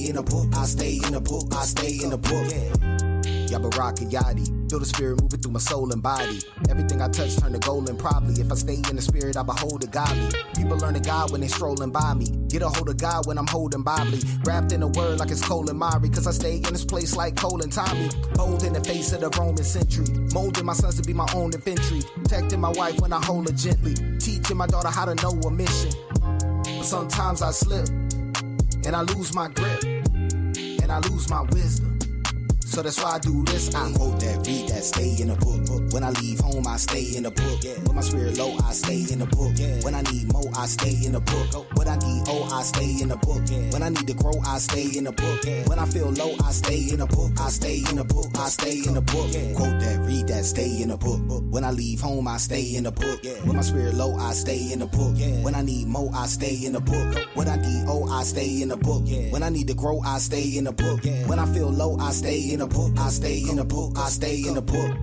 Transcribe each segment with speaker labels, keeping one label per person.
Speaker 1: stay in the book, I stay in the book, I stay in the book. Yabaraka Yadi, feel the spirit moving through my soul and body. Everything I touch turn to gold and probably. If I stay in the spirit, I behold the godly. People learn to God when they strolling by me. Get a hold of God when I'm holding Bobley. Wrapped in a word like it's Cole and Mari. Cause I stay in this place like Cole and Tommy. Bold in the face of the Roman century. Molding my sons to be my own infantry. Protecting my wife when I hold her gently. Teaching my daughter how to know a mission. But sometimes I slip. And I lose my grip. And I lose my wisdom. So that's why I do this. I quote that, read that, stay in the book. When I leave home, I stay in the book. When my spirit low, I stay in the book. When I need more, I stay in the book. When I need I stay in the book. When I need to grow, I stay in the book. When I feel low, I stay in the book. I stay in the book. I stay in the book. Quote that, read that, stay in the book. When I leave home, I stay in the book. When my spirit low, I stay in the book. When I need more, I stay in the book. When I need I stay in the book. When I need to grow, I stay in the book. When I feel low, I stay in the book. I stay in the book. I stay in the book.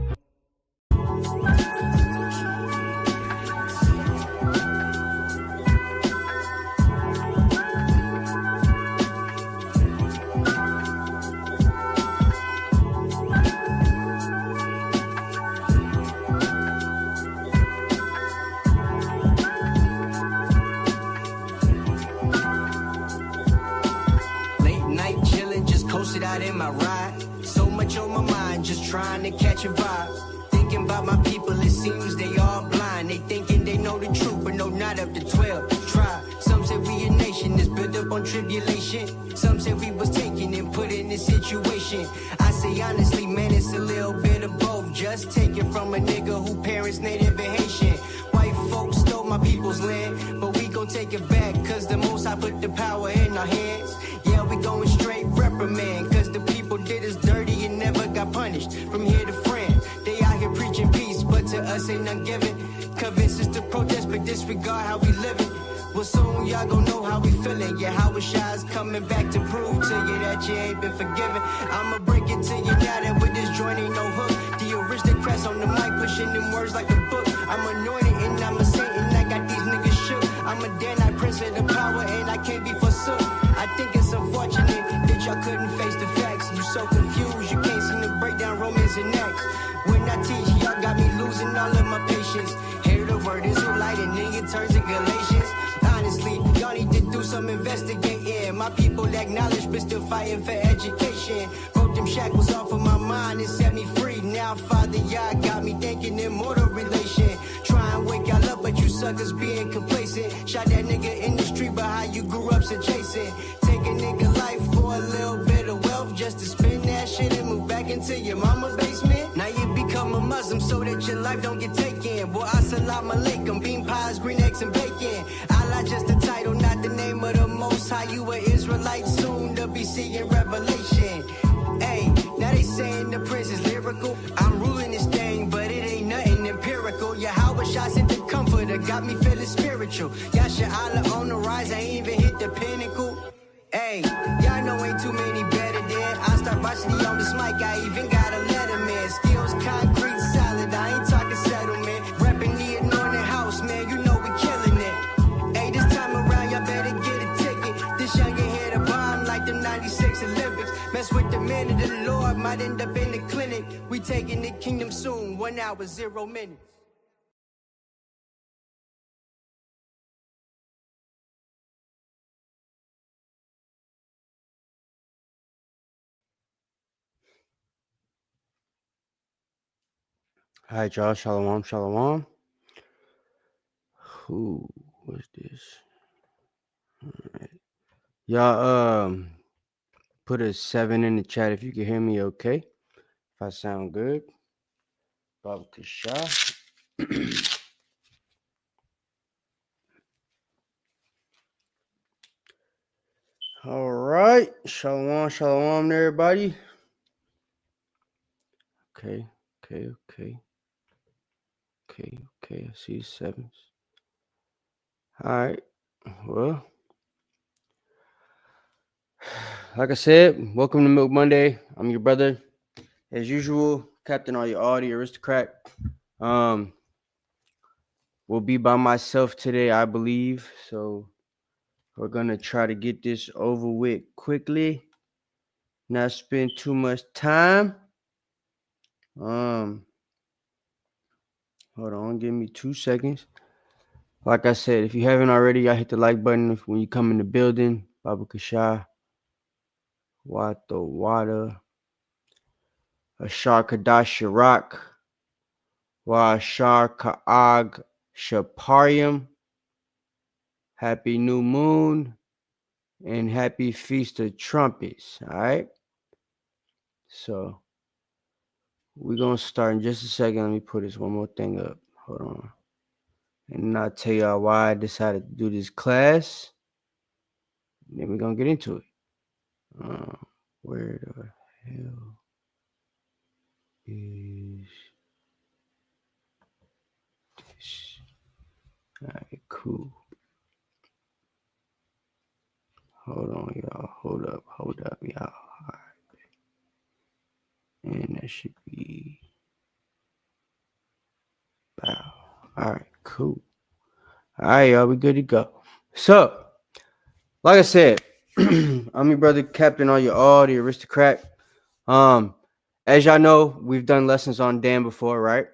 Speaker 2: Late night chillin', just coasted out in my ride. So much on my mind, just trying to catch a vibe. Thinking about my people, it seems they all blind. They thinking they know the truth, but no, not up to 12. Try. Some say we a nation that's built up on tribulation. Some say we was taken and put in this situation. I say honestly, man, it's a little bit of both. Just take it from a nigga who parents native and Haitian. White folks stole my people's land, but we gon' take it back, cause the most I put the power in our hands. Yeah, we going straight reprimand, cause the people did us dirty and never got punished. From here to France, they out here preaching peace, but to us ain't none given. Convince us to protest, but disregard how we living. Well, soon y'all gon' know how we feeling. Yeah, how Shai's coming back to prove to you that you ain't been forgiven. I'ma break it to you now that with this joint ain't no hook. The aristocrats on the mic pushing them words like a book. I'm anointed and I'm a saint and I got these niggas shook. I'm a Danite prince of the power and I can't be forsook. I think it's unfortunate that y'all couldn't face the facts. You so confused, you can't seem to break down Romans and Acts. When I teach, y'all got me losing all of my patience. Hear the word Israelite and then it turns to Galatians. Honestly, y'all need to do some investigating. My people acknowledge but still fighting for education. Broke them shackles off of my mind and set me free. Now, Father, y'all got me thinking immortal relation. Try and wake y'all up, but you suckers being complacent. Shot that nigga in the street, but how you grew up's adjacent. Take a nigga life for a little bit of wealth just to spend that shit and move back into your mama's basement. Now you become a Muslim so that your life don't get taken. Boy, assalamu alaikum, bean pies, green eggs, and bacon. Allah just a title, not the name of the Most High. You a Israelite, soon to be seeing revelation. Hey, now they saying the prince is lyrical. I'm ruling this thing, but it ain't nothing empirical. Yahweh Shai sent the comforter, got me feeling spiritual. Yasha Allah on the rise, I ain't even hit the pinnacle. Hey, y'all know ain't too many better than I start varsity on this mic, I even got a letterman. Skills concrete solid, I ain't talking settlement. Reppin' the Anointed House, man, you know we killing it. Hey, this time around, y'all better get a ticket. This young hit a bomb like the 96 Olympics. Mess with the man of the Lord, might end up in the clinic. We taking the kingdom soon, 1 hour, 0 minutes.
Speaker 3: Hi, y'all. Shalom, shalom. Who was this? All right. Y'all, put a 7 in the chat if you can hear me okay. If I sound good. Baba Cashapp. All right. Shalom, shalom, everybody. Okay. I see 7s. All right. Well, like I said, welcome to Milk Monday. I'm your brother, as usual, Captain All Your All, the aristocrat. Will be by myself today, I believe. So we're gonna try to get this over with quickly. not spend too much time. Hold on, give me 2 seconds. Like I said, if you haven't already, y'all hit the like button when you come in the building. Baba Kasha, Wata Wada, Ashar Kadash Shirak, Wa Ashar Ka'ag Shaparium. Happy New Moon and happy Feast of Trumpets. All right. So we're going to start in just a second. Let me put this one more thing up. Hold on. And I'll tell y'all why I decided to do this class. Then we're going to get into it. Where the hell is this? All right, cool. Hold on, y'all. Hold up, y'all. All right. And that should be wow. All right, cool. All right, y'all. We good to go. So, like I said, I'm your brother Captain on your all the aristocrat. As y'all know, we've done lessons on Dan before, right?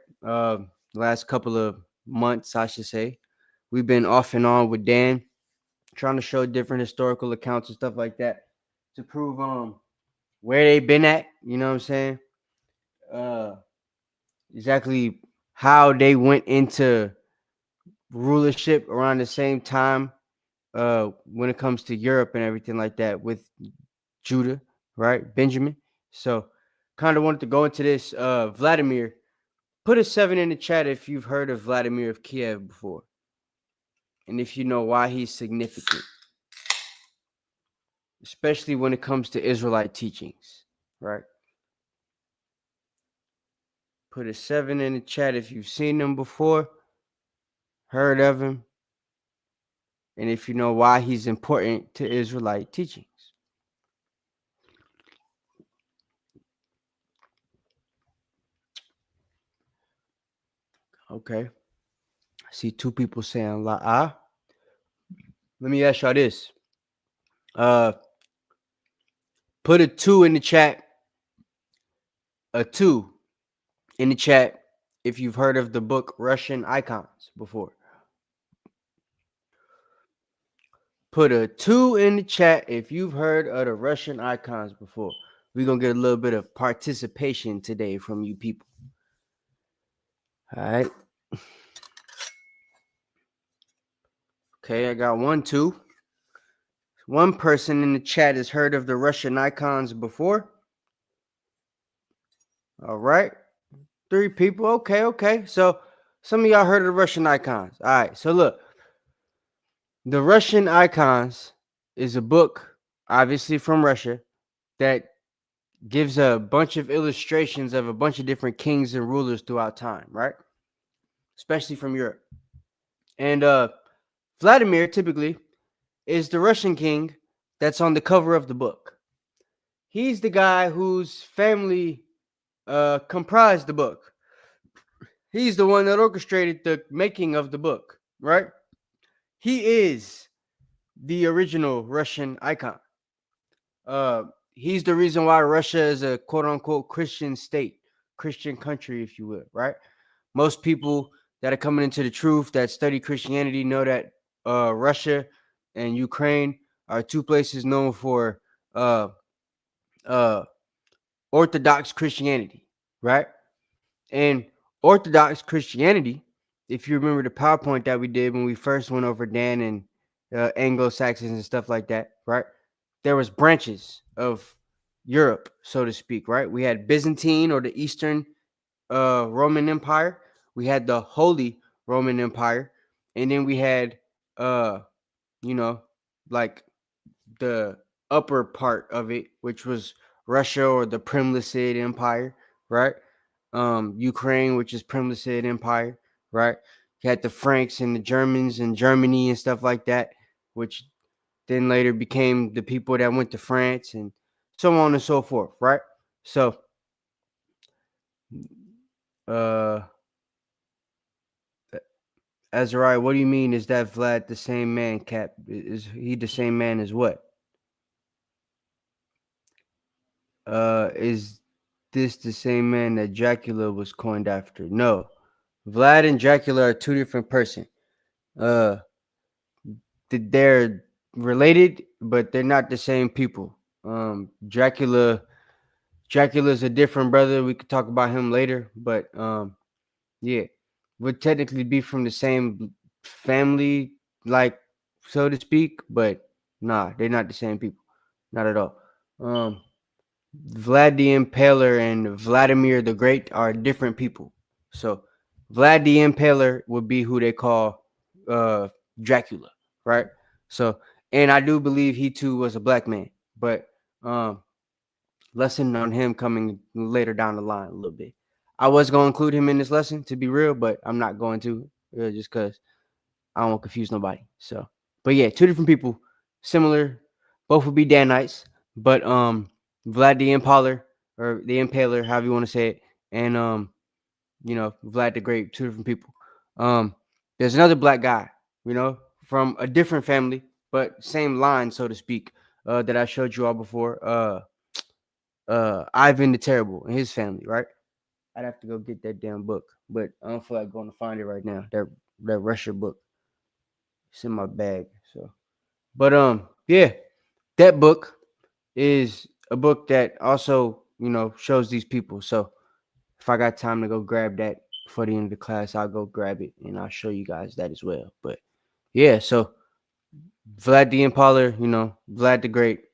Speaker 3: Last couple of months, I should say. We've been off and on with Dan, trying to show different historical accounts and stuff like that to prove where they've been at, you know what I'm saying? Exactly how they went into rulership around the same time when it comes to Europe and everything like that with Judah, right? Benjamin. So kind of wanted to go into this. Vladamir, put a 7 in the chat if you've heard of Vladamir of Kiev before. And if you know why he's significant. Especially when it comes to Israelite teachings, right? Put a 7 in the chat if you've seen him before, heard of him, and if you know why he's important to Israelite teachings. Okay. I see 2 people saying la'ah. Let me ask y'all this. Put a 2 in the chat. A 2 in the chat if you've heard of the book Russian Icons before. Put a 2 in the chat if you've heard of the Russian Icons before. We're going to get a little bit of participation today from you people. All right. Okay, I got 1, 2. One person in the chat has heard of the Russian Icons before. All right. 3 people. Okay. So some of y'all heard of the Russian Icons. All right. So look, the Russian Icons is a book, obviously from Russia, that gives a bunch of illustrations of a bunch of different kings and rulers throughout time, right? Especially from Europe. And Vladimir typically is the Russian king that's on the cover of the book. He's the guy whose family comprised the book. He's the one that orchestrated the making of the book, right? He is the original Russian icon. He's the reason why Russia is a quote unquote Christian state, Christian country, if you will, right? Most people that are coming into the truth that study Christianity know that Russia and Ukraine are 2 places known for Orthodox Christianity, right? And Orthodox Christianity, if you remember the PowerPoint that we did when we first went over Dan and Anglo-Saxons and stuff like that, right? There was branches of Europe, so to speak, right? We had Byzantine or the Eastern Roman Empire. We had the Holy Roman Empire. And then we had, like the upper part of it, which was Russia or the Premlicid Empire, right? Ukraine, which is Premlicid Empire, right? You had the Franks and the Germans and Germany and stuff like that, which then later became the people that went to France and so on and so forth, right? So, Azariah, what do you mean? Is that Vlad the same man, Cap? Is he the same man as what? Is this the same man that Dracula was coined after? No. Vlad and Dracula are two different person. Uh, they're related, but they're not the same people. Dracula's a different brother. We could talk about him later, but yeah, would technically be from the same family, like so to speak, but nah, they're not the same people, not at all. Um, Vlad the Impaler and Vladimir the Great are different people. So Vlad the Impaler would be who they call uh Dracula, right? So, and I do believe he too was a black man, but um lesson on him coming later down the line a little bit. I was going to include him in this lesson to be real, but I'm not going to just because I don't want to confuse nobody. So, but yeah, two different people, similar. Both would be Danites, but Vlad the Impaler or the Impaler, however you want to say it, and Vlad the Great, two different people. Um, there's another black guy, from a different family, but same line, so to speak, that I showed you all before. Ivan the Terrible and his family, right? I'd have to go get that damn book, but I don't feel like going to find it right now. That Russia book, it's in my bag. So, but yeah, that book is a book that also shows these people. So if I got time to go grab that before the end of the class, I'll go grab it and I'll show you guys that as well. But yeah, so Vlad the Impaler, Vlad the Great,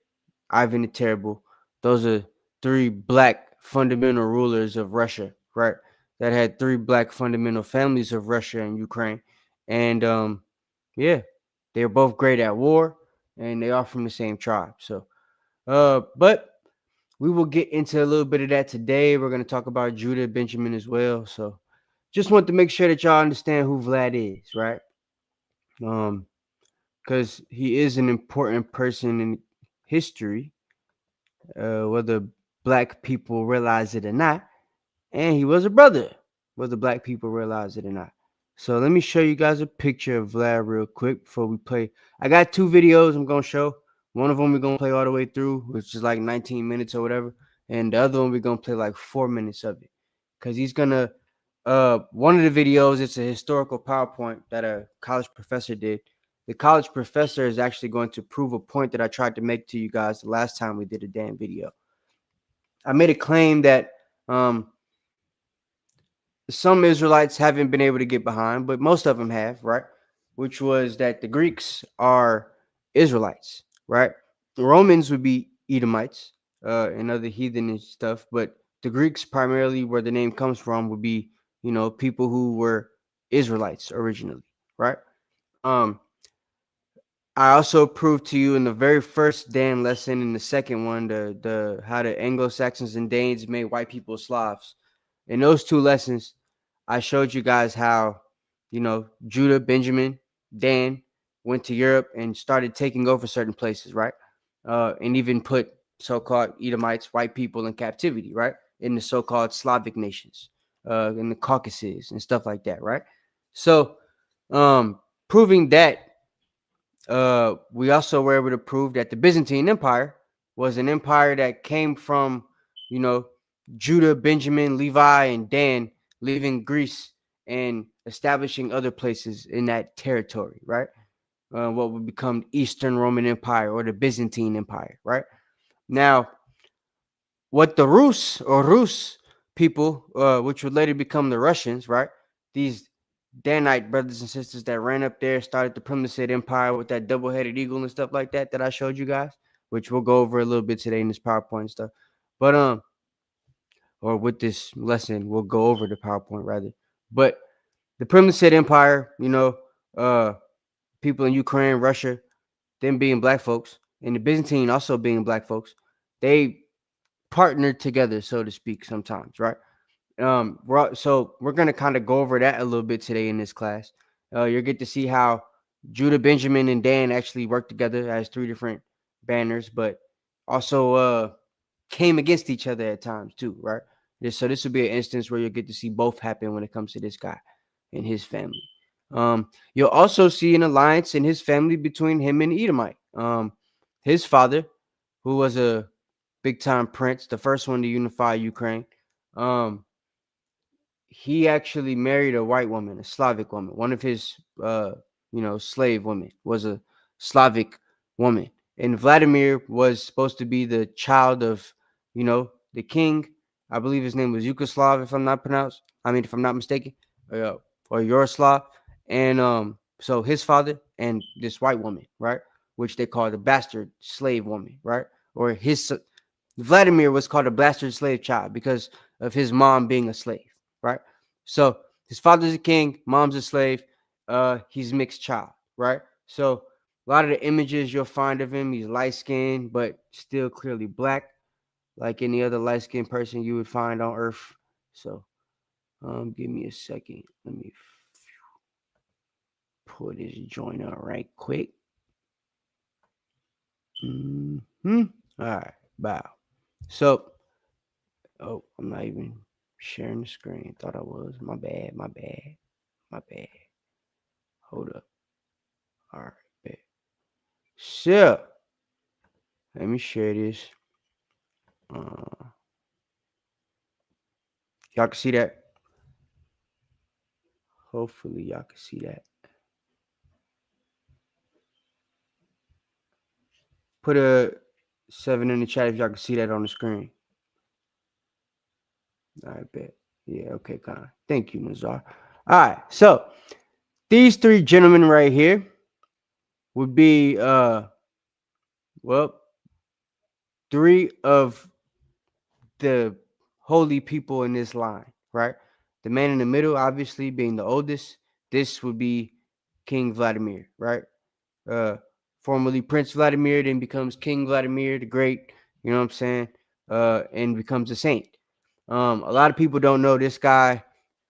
Speaker 3: Ivan the Terrible. Those are three black fundamental rulers of Russia, right? That had three black fundamental families of Russia and Ukraine. And yeah, they were both great at war and they are from the same tribe. So but we will get into a little bit of that today. We're going to talk about Judah Benjamin as well. So just want to make sure that y'all understand who Vlad is, right? Because he is an important person in history, whether black people realize it or not. And he was a brother, whether black people realize it or not. So let me show you guys a picture of Vlad real quick before we play. I got two videos I'm going to show. One of them we're going to play all the way through, which is like 19 minutes or whatever. And the other one we're going to play like 4 minutes of it. Because he's going to, one of the videos, it's a historical PowerPoint that a college professor did. The college professor is actually going to prove a point that I tried to make to you guys the last time we did a damn video. I made a claim that some Israelites haven't been able to get behind, but most of them have, right? Which was that the Greeks are Israelites, right? The Romans would be Edomites and other heathen and stuff, but the Greeks, primarily where the name comes from, would be, people who were Israelites originally, right? I also proved to you in the very first Dan lesson, in the second one, the how the Anglo-Saxons and Danes made white people Slavs. In those two lessons, I showed you guys how, Judah, Benjamin, Dan went to Europe and started taking over certain places, right? And even put so-called Edomites, white people, in captivity, right? In the so-called Slavic nations, in the Caucasus and stuff like that, right? So, proving that, we also were able to prove that the Byzantine Empire was an empire that came from, Judah, Benjamin, Levi, and Dan leaving Greece and establishing other places in that territory, right? What would become Eastern Roman Empire or the Byzantine Empire, right? Now, what the Rus people, which would later become the Russians, right? These Danite brothers and sisters that ran up there, started the Primitive Empire with that double-headed eagle and stuff like that I showed you guys, which we'll go over a little bit today in this PowerPoint and stuff. But or with this lesson, we'll go over the PowerPoint rather. But the Primitive Empire, people in Ukraine, Russia, them being black folks, and the Byzantine also being black folks, they partnered together, so to speak, sometimes, right? So we're gonna kind of go over that a little bit today in this class. You'll get to see how Judah, Benjamin, and Dan actually worked together as three different banners, but also came against each other at times too, right? So this will be an instance where you'll get to see both happen when it comes to this guy and his family. You'll also see an alliance in his family between him and Edomite. His father, who was a big time prince, the first one to unify Ukraine. He actually married a white woman, a Slavic woman. One of his, slave women was a Slavic woman. And Vladimir was supposed to be the child of, the king. I believe his name was Yugoslav, if I'm not mistaken, or Yaroslav. And so his father and this white woman, right, which they call the bastard slave woman, right, or his Vladimir was called a bastard slave child because of his mom being a slave, right? So his father's a king, mom's a slave. He's mixed child, right? So a lot of the images you'll find of him, he's light skinned, but still clearly black, like any other light skinned person you would find on Earth. So, give me a second. Let me pull this joint out right quick. All right, bow. So, I'm not even sharing the screen. Thought I was. My bad. Hold up. All right, bet. So, let me share this. Y'all can see that? Hopefully, y'all can see that. Put a 7 in the chat if y'all can see that on the screen. I bet. Yeah, okay, kind of. Thank you, Nazar. All right, so these three gentlemen right here would be, three of the holy people in this line, right? The man in the middle, obviously being the oldest, this would be King Vladimir, right? Formerly Prince Vladimir, then becomes King Vladimir the Great, you know what I'm saying? And becomes a saint. A lot of people don't know this guy,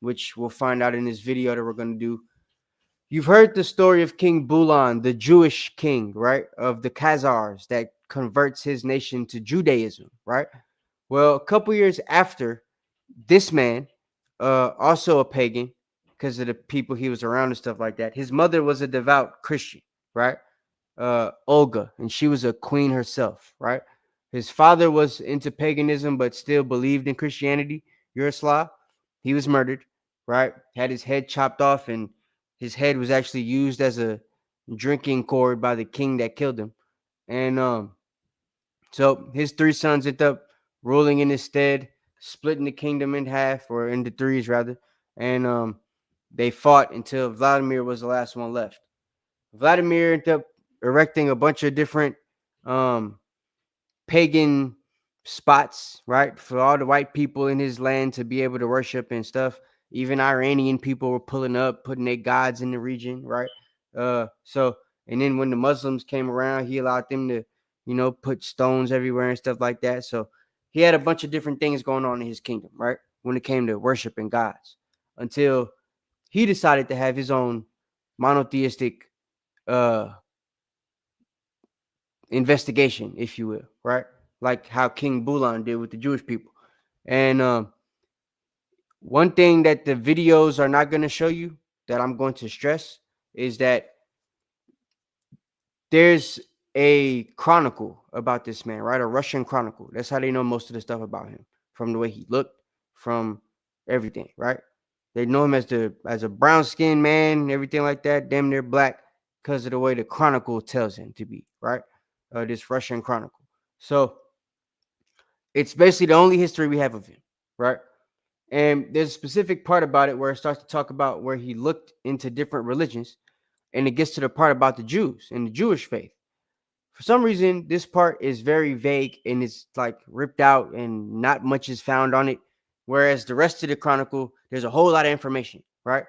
Speaker 3: which we'll find out in this video that we're going to do. You've heard the story of King Bulan, the Jewish king, right? Of the Khazars that converts his nation to Judaism, right? Well, a couple years after this man, also a pagan, because of the people he was around and stuff like that. His mother was a devout Christian, right? Olga, and she was a queen herself, right? His father was into paganism, but still believed in Christianity. Yaroslav, he was murdered, right? Had his head chopped off, and his head was actually used as a drinking cord by the king that killed him. And so his three sons ended up ruling in his stead, splitting the kingdom in half, or into threes rather. And they fought until Vladimir was the last one left. Vladimir ended up erecting a bunch of different pagan spots, right, for all the white people in his land to be able to worship and stuff. Even Iranian people were pulling up, putting their gods in the region, right? And then when the Muslims came around, he allowed them to, put stones everywhere and stuff like that. So he had a bunch of different things going on in his kingdom, right? When it came to worshiping gods, until he decided to have his own monotheistic investigation, if you will, right? Like how King Bulan did with the Jewish people. And one thing that the videos are not going to show you, that I'm going to stress, is that there's a chronicle about this man, right? A Russian chronicle. That's how they know most of the stuff about him, from the way he looked, from everything, right? They know him as a brown skinned man, everything like that, damn near black, because of the way the chronicle tells him to be, right? This Russian chronicle. So it's basically the only history we have of him, right? And there's a specific part about it where it starts to talk about where he looked into different religions, and it gets to the part about the Jews and the Jewish faith. For some reason, this part is very vague and it's like ripped out and not much is found on it. Whereas the rest of the chronicle, there's a whole lot of information, right?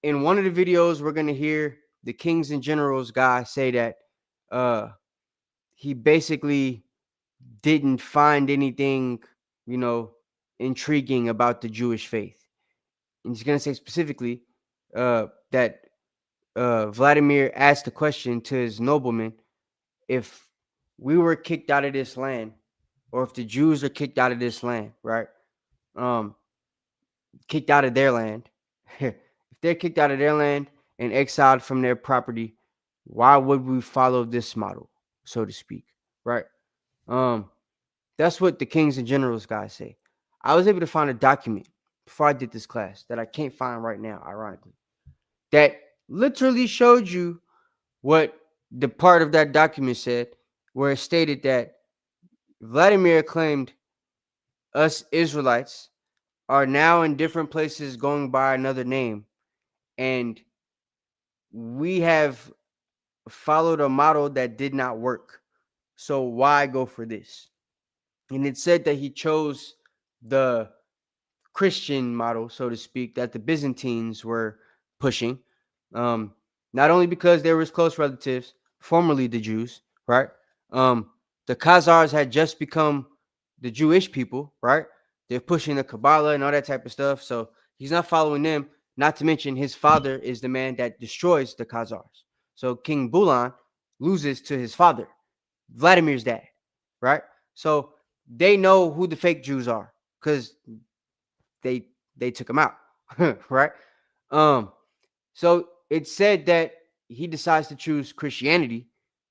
Speaker 3: In one of the videos, we're going to hear the Kings and Generals guy say that he basically didn't find anything, intriguing about the Jewish faith. And he's going to say specifically that Vladimir asked the question to his nobleman, if we were kicked out of this land, or if the Jews are kicked out of this land, right? Kicked out of their land. If they're kicked out of their land and exiled from their property, why would we follow this model, so to speak, right? That's what the kings and generals guys say. I was able to find a document before I did this class that I can't find right now, ironically, that literally showed you what the part of that document said, where it stated that Vladimir claimed us Israelites are now in different places going by another name, and we have followed a model that did not work. So why go for this? And it said that he chose the Christian model, so to speak, that the Byzantines were pushing. Um, Not only because they were his close relatives, formerly the Jews, right? The Khazars had just become the Jewish people, right? They're pushing the Kabbalah and all that type of stuff. So he's not following them. Not to mention his father is the man that destroys the Khazars. So King Bulan loses to his father, Vladimir's dad, right? So they know who the fake Jews are because they took him out, right? Um, so it said that he decides to choose Christianity,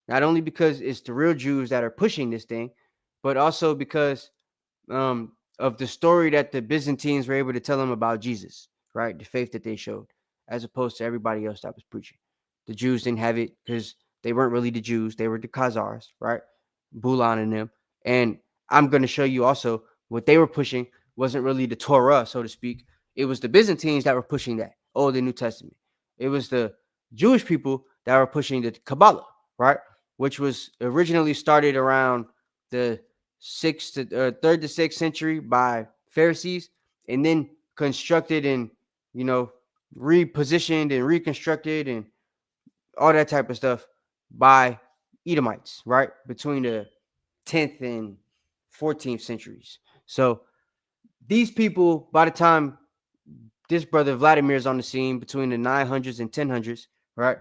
Speaker 3: not only because it's the real Jews that are pushing this thing, but also because of the story that the Byzantines were able to tell him about Jesus, right? The faith that they showed, as opposed to everybody else that was preaching. The Jews didn't have it because they weren't really the Jews; they were the Khazars, right? Bulan and them. And I'm going to show you also what they were pushing wasn't really the Torah, so to speak. It was the Byzantines that were pushing that Old and New Testament. It was the Jewish people that were pushing the Kabbalah, right? Which was originally started around the third to sixth century by Pharisees, and then constructed and repositioned and reconstructed and all that type of stuff by Edomites, right? Between the 10th and 14th centuries. So these people, by the time this brother Vladimir is on the scene between the 900s and 1000s, right?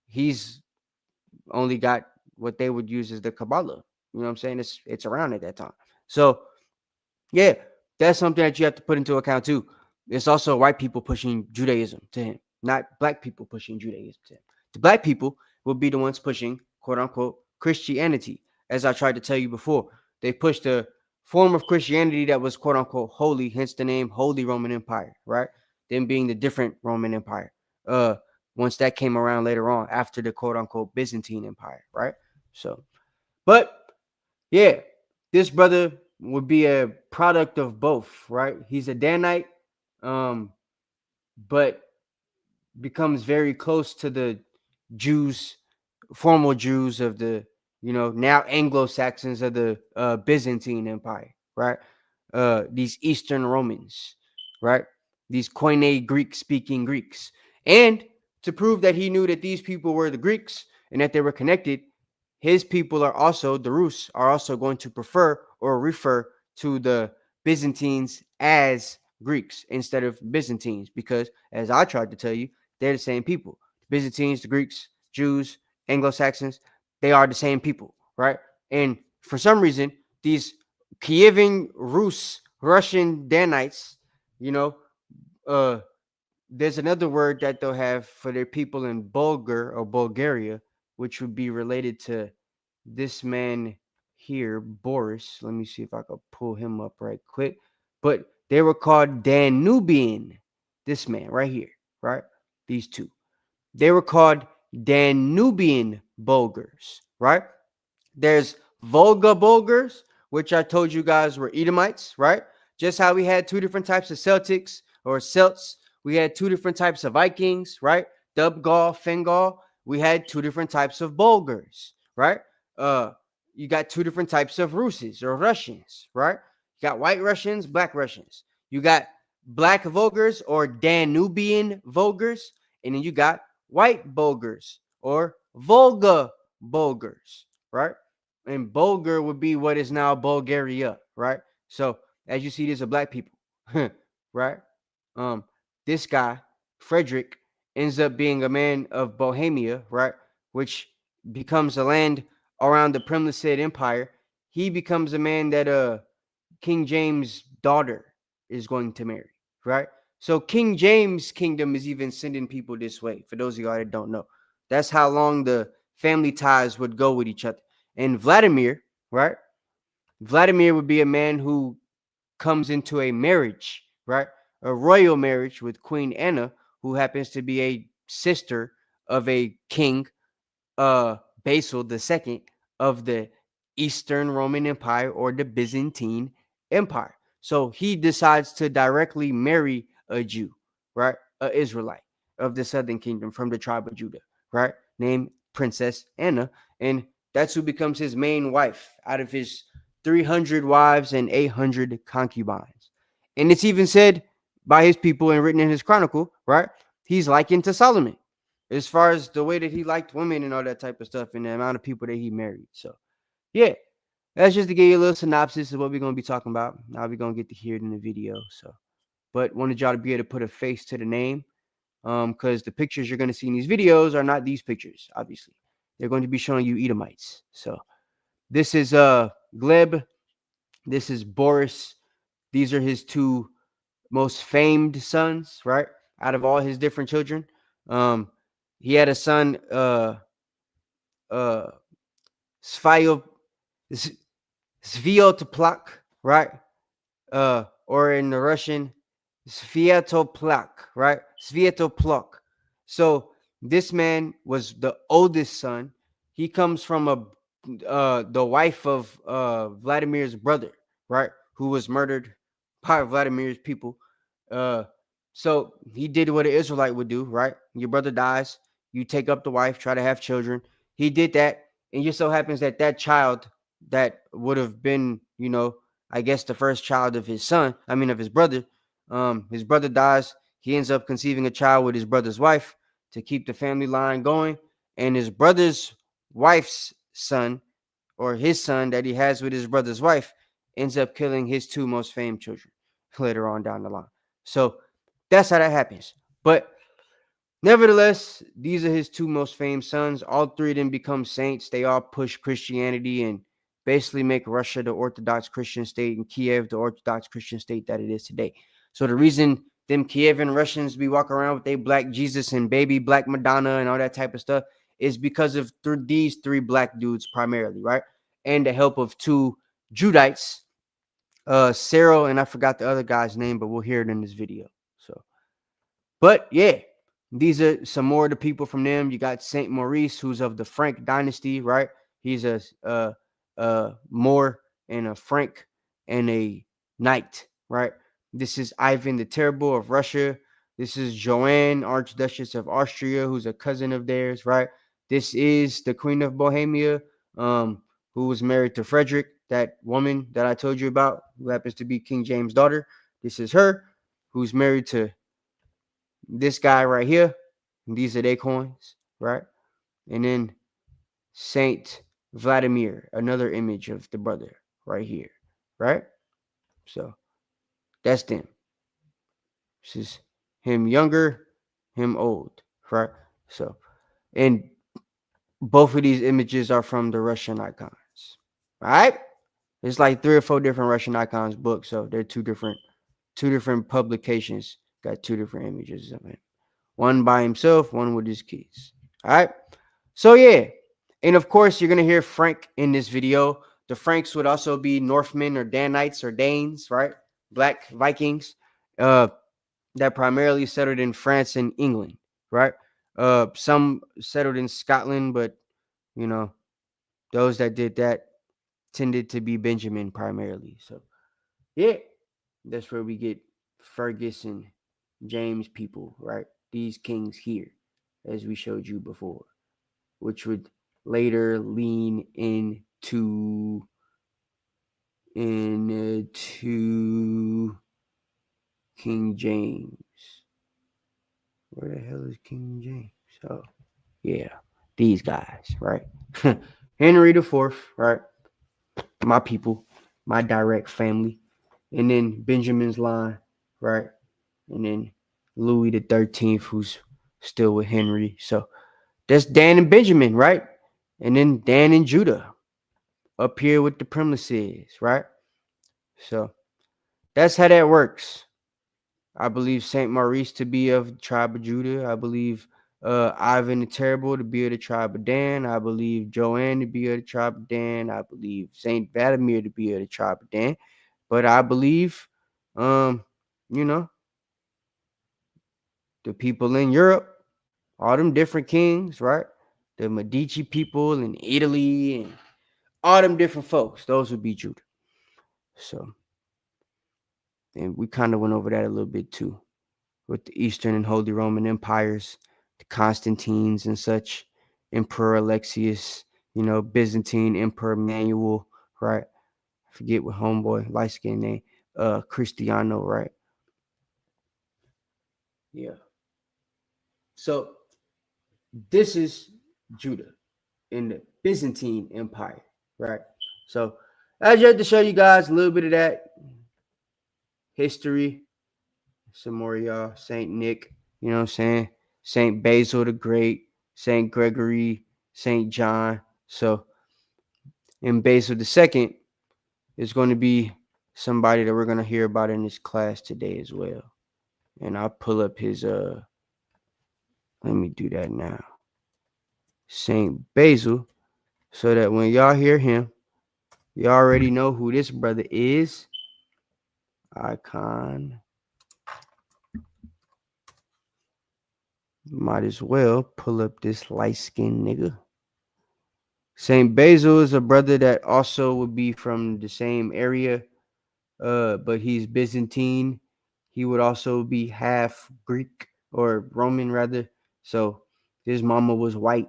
Speaker 3: He's only got what they would use as the Kabbalah. You know what I'm saying? It's around at that time. So yeah, that's something that you have to put into account too. It's also white people pushing Judaism to him, not black people pushing Judaism to him. The black people will be the ones pushing, quote unquote, Christianity. As I tried to tell you before, they pushed a form of Christianity that was, quote unquote, holy, hence the name Holy Roman Empire, right? Them being the different Roman Empire. Once that came around later on after the quote unquote Byzantine Empire, right? So, but yeah, this brother would be a product of both, right? He's a Danite, but becomes very close to the Jews, formal Jews of the, now Anglo-Saxons of the Byzantine Empire, right? These Eastern Romans, right? These Koine Greek-speaking Greeks. And to prove that he knew that these people were the Greeks and that they were connected, his people are also, the Rus, are also going to prefer or refer to the Byzantines as Greeks instead of Byzantines, because as I tried to tell you, they're the same people. The Byzantines, the Greeks, Jews, Anglo-Saxons, they are the same people, right? And for some reason, these Kievan Rus, Russian Danites, there's another word that they'll have for their people in Bulgar or Bulgaria, which would be related to this man here, Boris. Let me see if I could pull him up right quick. But they were called Danubian. This man right here, right? These two. They were called Danubian Bulgars, right? There's Volga Bulgars, which I told you guys were Edomites, right? Just how we had two different types of Celtics or Celts. We had two different types of Vikings, right? Dubgal, Fingal. We had two different types of Bulgars, right? You got two different types of Russes or Russians, right? You got white Russians, black Russians. You got black Vulgars or Danubian Vulgars, and then you got white Bulgars or Volga Bulgars, right? And Bulgar would be what is now Bulgaria, right? So as you see, these are black people, right? This guy, Frederick, ends up being a man of Bohemia, right? Which becomes a land around the Premlicid Empire. He becomes a man that King James' daughter is going to marry, right? So King James' kingdom is even sending people this way. For those of y'all that don't know, that's how long the family ties would go with each other. And Vladimir, right? Vladimir would be a man who comes into a marriage, right? A royal marriage with Queen Anna, who happens to be a sister of a king, Basil II of the Eastern Roman Empire or the Byzantine Empire. So he decides to directly marry a Jew, right? An Israelite of the southern kingdom from the tribe of Judah, right? Named Princess Anna. And that's who becomes his main wife out of his 300 wives and 800 concubines. And it's even said by his people and written in his chronicle, right? He's likened to Solomon as far as the way that he liked women and all that type of stuff and the amount of people that he married. So, yeah, that's just to give you a little synopsis of what we're going to be talking about. Now we're going to get to hear it in the video. So, but wanted y'all to be able to put a face to the name because the pictures you're going to see in these videos are not these pictures, obviously. They're going to be showing you Edomites. So, this is Gleb. This is Boris. These are his two most famed sons, right? Out of all his different children. He had a son, Svio, Sviotoplak, right? Or in the Russian, Sviatoplak, right? Sviatoplak. So this man was the oldest son. He comes from the wife of Vladimir's brother, right? Who was murdered by Vladimir's people. So he did what an Israelite would do, right? Your brother dies, you take up the wife, try to have children. He did that, and it just so happens that that child that would have been, I guess the first child of his son, of his brother dies. He ends up conceiving a child with his brother's wife to keep the family line going, and his brother's wife's son, or his son that he has with his brother's wife, ends up killing his two most famed children later on down the line. So that's how that happens. But nevertheless, these are his two most famed sons. All three of them become saints. They all push Christianity and basically make Russia the Orthodox Christian state and Kiev the Orthodox Christian state that it is today. So the reason them Kievan Russians be walking around with their black Jesus and baby black Madonna and all that type of stuff is because of these three black dudes primarily, right? And the help of two Judites, Cyril, and I forgot the other guy's name, but we'll hear it in this video. So, but yeah, these are some more of the people from them. You got Saint Maurice, who's of the Frank dynasty, right? He's a Moor and a Frank and a knight, right? This is Ivan the Terrible of Russia. This is Joanne, Archduchess of Austria, who's a cousin of theirs, right? This is the Queen of Bohemia, who was married to Frederick, that woman that I told you about, who happens to be King James' daughter. This is her, who's married to this guy right here. And these are their coins, right? And then Saint Vladimir, another image of the brother right here, right? So that's them. This is him younger, him old, right? So, and both of these images are from the Russian icons, right? It's like 3 or 4 different Russian icons books, so they're two different publications. Got 2 different images of him. One by himself, one with his kids. All right. So yeah, and of course you're gonna hear Frank in this video. The Franks would also be Northmen or Danites or Danes, right? Black Vikings, that primarily settled in France and England, right? Some settled in Scotland, but those that did that tended to be Benjamin primarily. So yeah, that's where we get Fergus and James people, right? These kings here, as we showed you before, which would later lean into King James. Where the hell is King James? Oh, yeah, these guys, right? Henry the Fourth, right? My people, my direct family, and then Benjamin's line, right? And then Louis the 13th, who's still with Henry. So that's Dan and Benjamin, right? And then Dan and Judah up here with the premises, right? So that's how that works. I believe Saint Maurice to be of the tribe of Judah. I believe Ivan the Terrible to be of the tribe of Dan. I believe Joanne to be of the tribe of Dan. I believe Saint Vladamir to be of the tribe of Dan. But I believe, the people in Europe, all them different kings, right? The Medici people in Italy and all them different folks, those would be Judah. So, and we kind of went over that a little bit too, with the Eastern and Holy Roman empires, the Constantines and such, Emperor Alexius, Byzantine Emperor Emmanuel, right? I forget what homeboy, light skin name, Cristiano, right? Yeah. So this is Judah in the Byzantine Empire, right? So I just had to show you guys a little bit of that history. Some more of y'all, Saint Nick, you know what I'm saying? Saint Basil the Great, Saint Gregory, Saint John. So in Basil II is going to be somebody that we're going to hear about in this class today as well. And I'll pull up his let me do that now. Saint Basil, so that when y'all hear him, you already know who this brother is. Icon. Might as well pull up this light-skinned nigga. Saint Basil is a brother that also would be from the same area, but he's Byzantine. He would also be half Greek or Roman rather. So his mama was white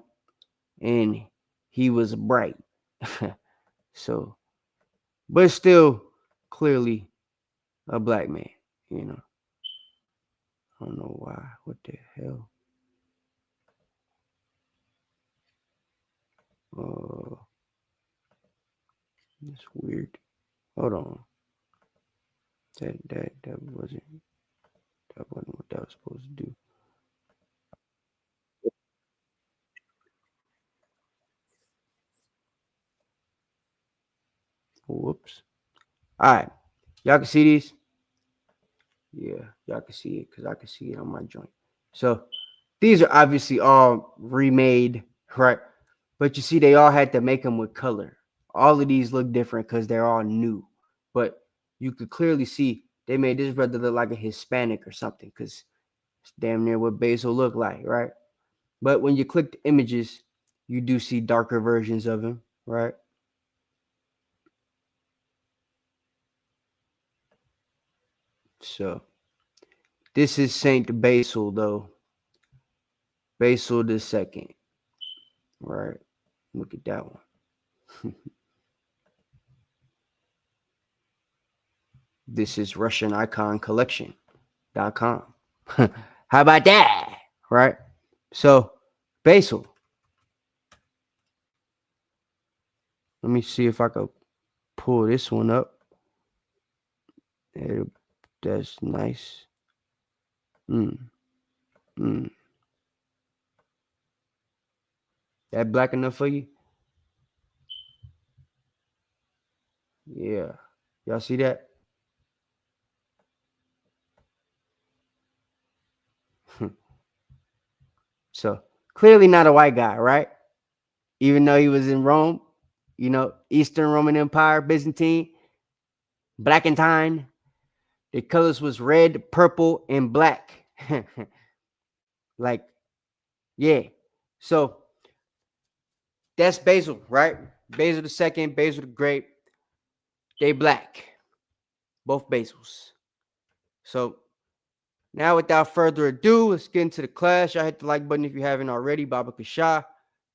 Speaker 3: and he was bright. So, but still clearly a black man, I don't know why. What the hell? That's weird. Hold on. That wasn't what that was supposed to do. Whoops. All right. Y'all can see these? Yeah, y'all can see it because I can see it on my joint. So these are obviously all remade, right? But you see, they all had to make them with color. All of these look different because they're all new. But you could clearly see they made this brother look like a Hispanic or something because it's damn near what Basil looked like, right? But when you click the images, you do see darker versions of him, right? So this is Saint Basil, though. Basil II, right? Look at that one. This is Russian Icon Collection.com. How about that? Right? So, Basil. Let me see if I could pull this one up. That's nice. That black enough for you? Yeah. Y'all see that? So, clearly not a white guy, right? Even though he was in Rome, Eastern Roman Empire, Byzantine, Blackentine. The colors was red, purple, and black. Like, yeah. So that's Basil, right? Basil II, Basil the Great. They black. Both Basils. So now without further ado, let's get into the class. Y'all hit the like button if you haven't already. Baba Cashapp.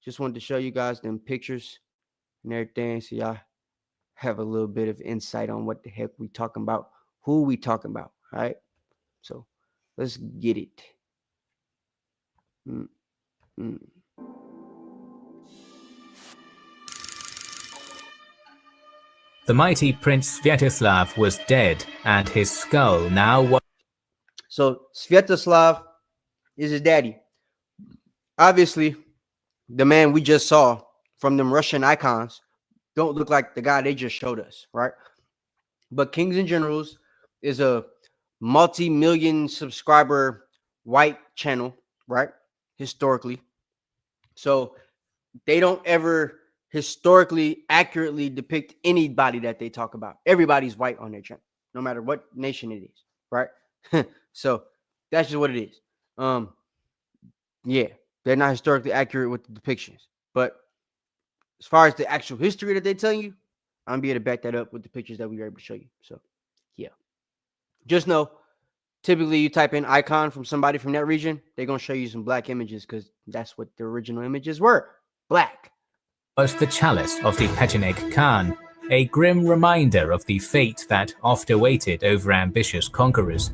Speaker 3: Just wanted to show you guys them pictures and everything. So y'all have a little bit of insight on what the heck we talking about. Who we talking about. All right. So let's get it.
Speaker 4: The mighty Prince Sviatoslav was dead, and his skull now was.
Speaker 3: So Sviatoslav is his daddy. Obviously, the man we just saw from them Russian icons don't look like the guy they just showed us, right? But Kings and Generals is a multi-million subscriber white channel, right? historically. So they don't ever historically accurately depict anybody that they talk about. Everybody's white on their channel, no matter what nation it is, right? So that's just what it is. Yeah, they're not historically accurate with the depictions. But as far as the actual history that they're telling you, I'm gonna be able to back that up with the pictures that we were able to show you. So yeah. Just know, typically you type in icon from somebody from that region, they're gonna show you some black images because that's what the original images were. Black.
Speaker 4: Was the chalice of the Pecheneг Khan, a grim reminder of the fate that oft awaited over ambitious conquerors.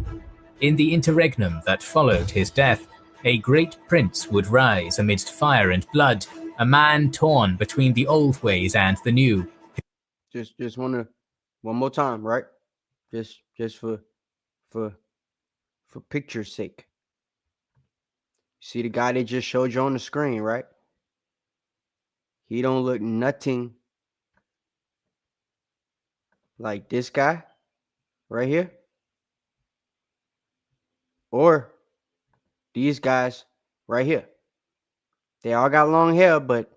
Speaker 4: In the interregnum that followed his death, a great prince would rise amidst fire and blood, a man torn between the old ways and the new.
Speaker 3: Just wanna one more time, right? Just for picture's sake. See the guy they just showed you on the screen, right? He don't look nothing like this guy right here, or these guys right here. They all got long hair, but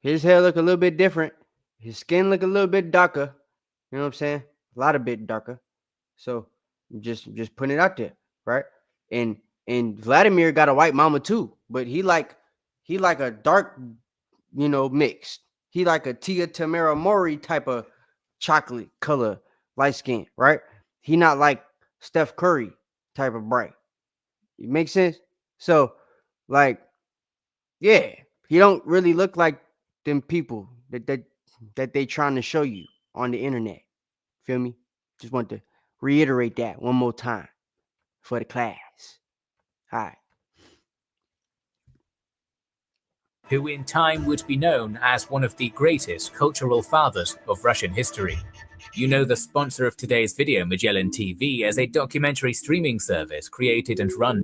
Speaker 3: his hair look a little bit different. His skin look a little bit darker. You know what I'm saying? A lot of bit darker. So just putting it out there, right? And Vladimir got a white mama too, but he like a dark, mixed. He like a Tia Tamara Mori type of chocolate color, light skin, right? He not like Steph Curry type of bright. It makes sense? So, like, yeah, he don't really look like them people that they trying to show you on the internet. Feel me? Just want to reiterate that one more time for the class. All right.
Speaker 4: Who in time would be known as one of the greatest cultural fathers of Russian history. You know the sponsor of today's video, Magellan TV, as a documentary streaming service created and run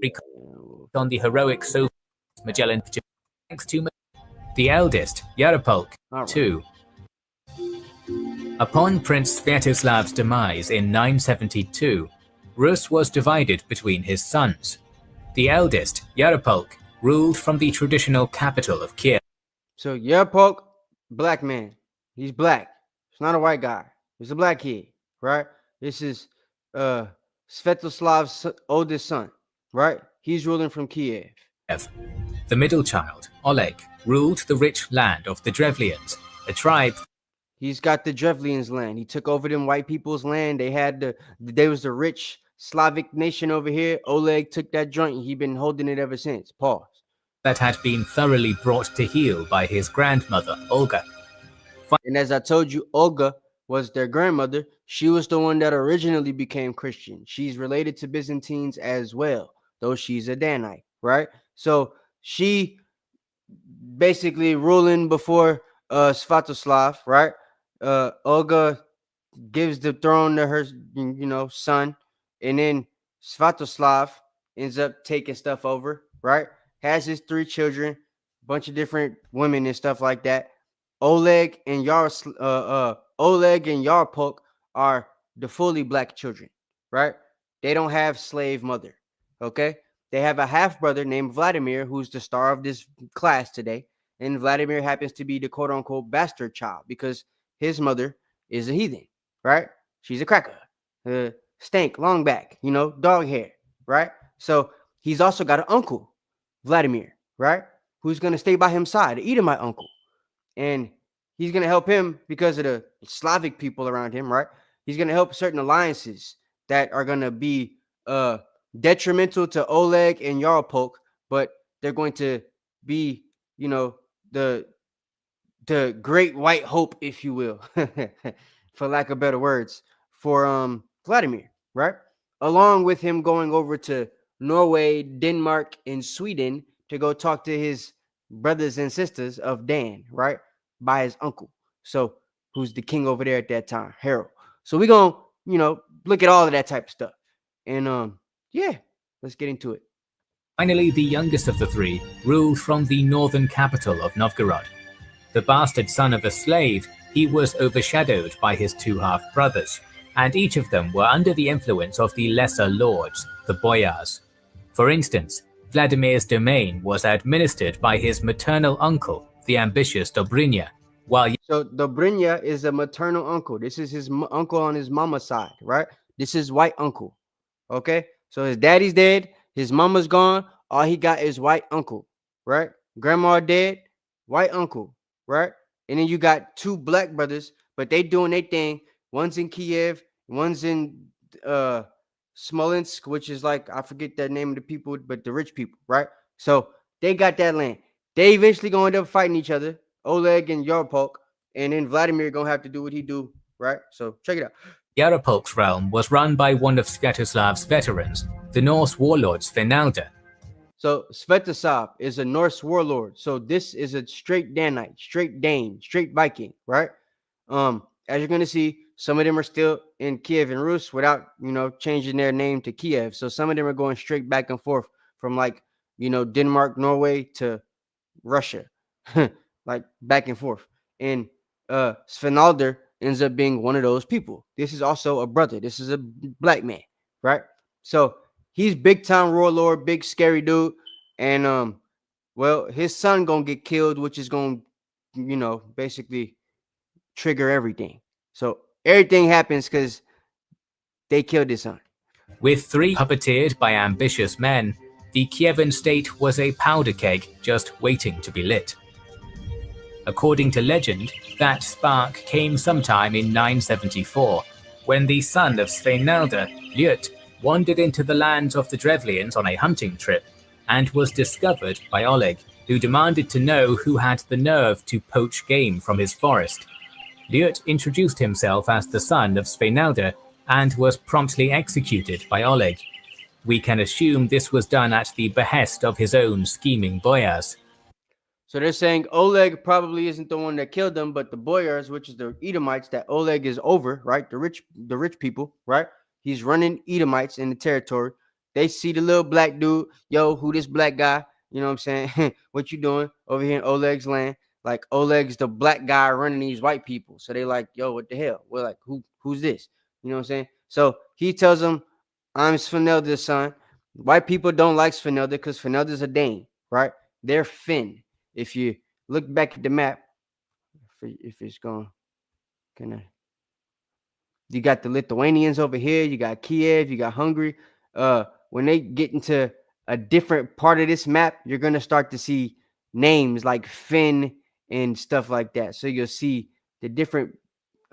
Speaker 4: on the heroic Soviet Magellan. Thanks to the eldest, Yaropolk, too. Upon Prince Sviatoslav's demise in 972, Rus was divided between his sons. The eldest, Yaropolk, ruled from the traditional capital of Kiev.
Speaker 3: So Yaropolk, black man. He's black. It's not a white guy. He's a black kid, right? This is Sviatoslav's oldest son, right? He's ruling from Kiev.
Speaker 4: The middle child, Oleg, ruled the rich land of the Drevlians, a tribe.
Speaker 3: He's got the Drevlians land. He took over them white people's land. There was the rich Slavic nation over here. Oleg took that joint. He been holding it ever since. Pause.
Speaker 4: That had been thoroughly brought to heel by his grandmother, Olga.
Speaker 3: And as I told you, Olga was their grandmother. She was the one that originally became Christian. She's related to Byzantines as well, though she's a Danite, right? So she basically ruling before Sviatoslav, right? Olga gives the throne to her, son, and then Sviatoslav ends up taking stuff over, right? Has his 3 children, a bunch of different women and stuff like that. Oleg and Yaropolk are the fully black children, right? They don't have slave mother, okay? They have a half brother named Vladimir, who's the star of this class today, and Vladimir happens to be the quote unquote bastard child because his mother is a heathen, right? She's a cracker, stank, long back, dog hair, right? So he's also got an uncle, Vladimir, right? Who's going to stay by his side, an Edomite uncle. And he's going to help him because of the Slavic people around him, right? He's going to help certain alliances that are going to be detrimental to Oleg and Yaropolk, but they're going to be, the great white hope, if you will, for lack of better words, for Vladimir, right? Along with him going over to Norway, Denmark, and Sweden to go talk to his brothers and sisters of Dan, right? By his uncle. So who's the king over there at that time, Harold. So we're going to, look at all of that type of stuff. And yeah, let's get into it.
Speaker 4: Finally, the youngest of the 3 ruled from the northern capital of Novgorod. The bastard son of a slave, he was overshadowed by his 2 half-brothers, and each of them were under the influence of the lesser lords, the boyars. For instance, Vladimir's domain was administered by his maternal uncle, the ambitious Dobrynya, while
Speaker 3: So Dobrynya is a maternal uncle. This is his uncle on his mama's side, right? This is white uncle. Okay, so his daddy's dead, his mama's gone. All he got is white uncle, right? Grandma dead, white uncle, right? And then you got two black brothers, but they doing their thing. One's in Kiev, one's in Smolensk, which is like, I forget the name of the people, but the rich people, right? So they got that land. They eventually gonna end up fighting each other, Oleg and Yaropolk, and then Vladimir gonna have to do what he do, right? So check it out.
Speaker 4: Yaropolk's realm was run by one of Sviatoslav's veterans, the Norse warlord Svenalda.
Speaker 3: So Svetoslav is a Norse warlord. So this is a straight Danite, straight Dane, straight Viking, right? As you're gonna see, some of them are still in Kiev and Rus without, changing their name to Kiev. So some of them are going straight back and forth from like, Denmark, Norway to Russia, like back and forth. And Svenalder ends up being one of those people. This is also a brother. This is a black man, right? So he's big time warlord, big scary dude. And well, his son gonna get killed, which is gonna, basically trigger everything. So everything happens because they killed his son.
Speaker 4: With three puppeteered by ambitious men, the Kievan state was a powder keg just waiting to be lit. According to legend, that spark came sometime in 974, when the son of Svenalda, Lyut, wandered into the lands of the Drevlians on a hunting trip, and was discovered by Oleg, who demanded to know who had the nerve to poach game from his forest. Lyut introduced himself as the son of Svenalda, and was promptly executed by Oleg. We can assume this was done at the behest of his own scheming boyars.
Speaker 3: So they're saying Oleg probably isn't the one that killed them, but the boyars, which is the Edomites that Oleg is over, right? The rich people, right? He's running Edomites in the territory. They see the little black dude, yo, who this black guy? You know what I'm saying? What you doing over here in Oleg's land? Like Oleg's the black guy running these white people. So they like, yo, what the hell? We're like, who's this? You know what I'm saying? So he tells them, I'm Svenelda's son. White people don't like Svenelda because Svenelda's a Dane, right? They're Finn. If you look back at the map, if it's going, you got the Lithuanians over here, you got Kiev, you got Hungary. When they get into a different part of this map, you're gonna start to see names like Finn and stuff like that. So you'll see the different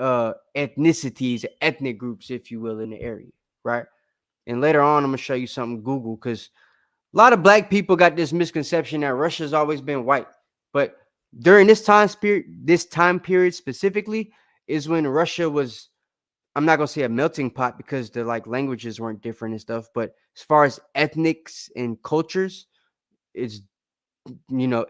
Speaker 3: ethnicities, ethnic groups, if you will, in the area, right? And later on, I'm gonna show you something Google, because a lot of black people got this misconception that Russia's always been white. But during this time period specifically is when Russia was, I'm not gonna say a melting pot because the like languages weren't different and stuff, but as far as ethnics and cultures, it's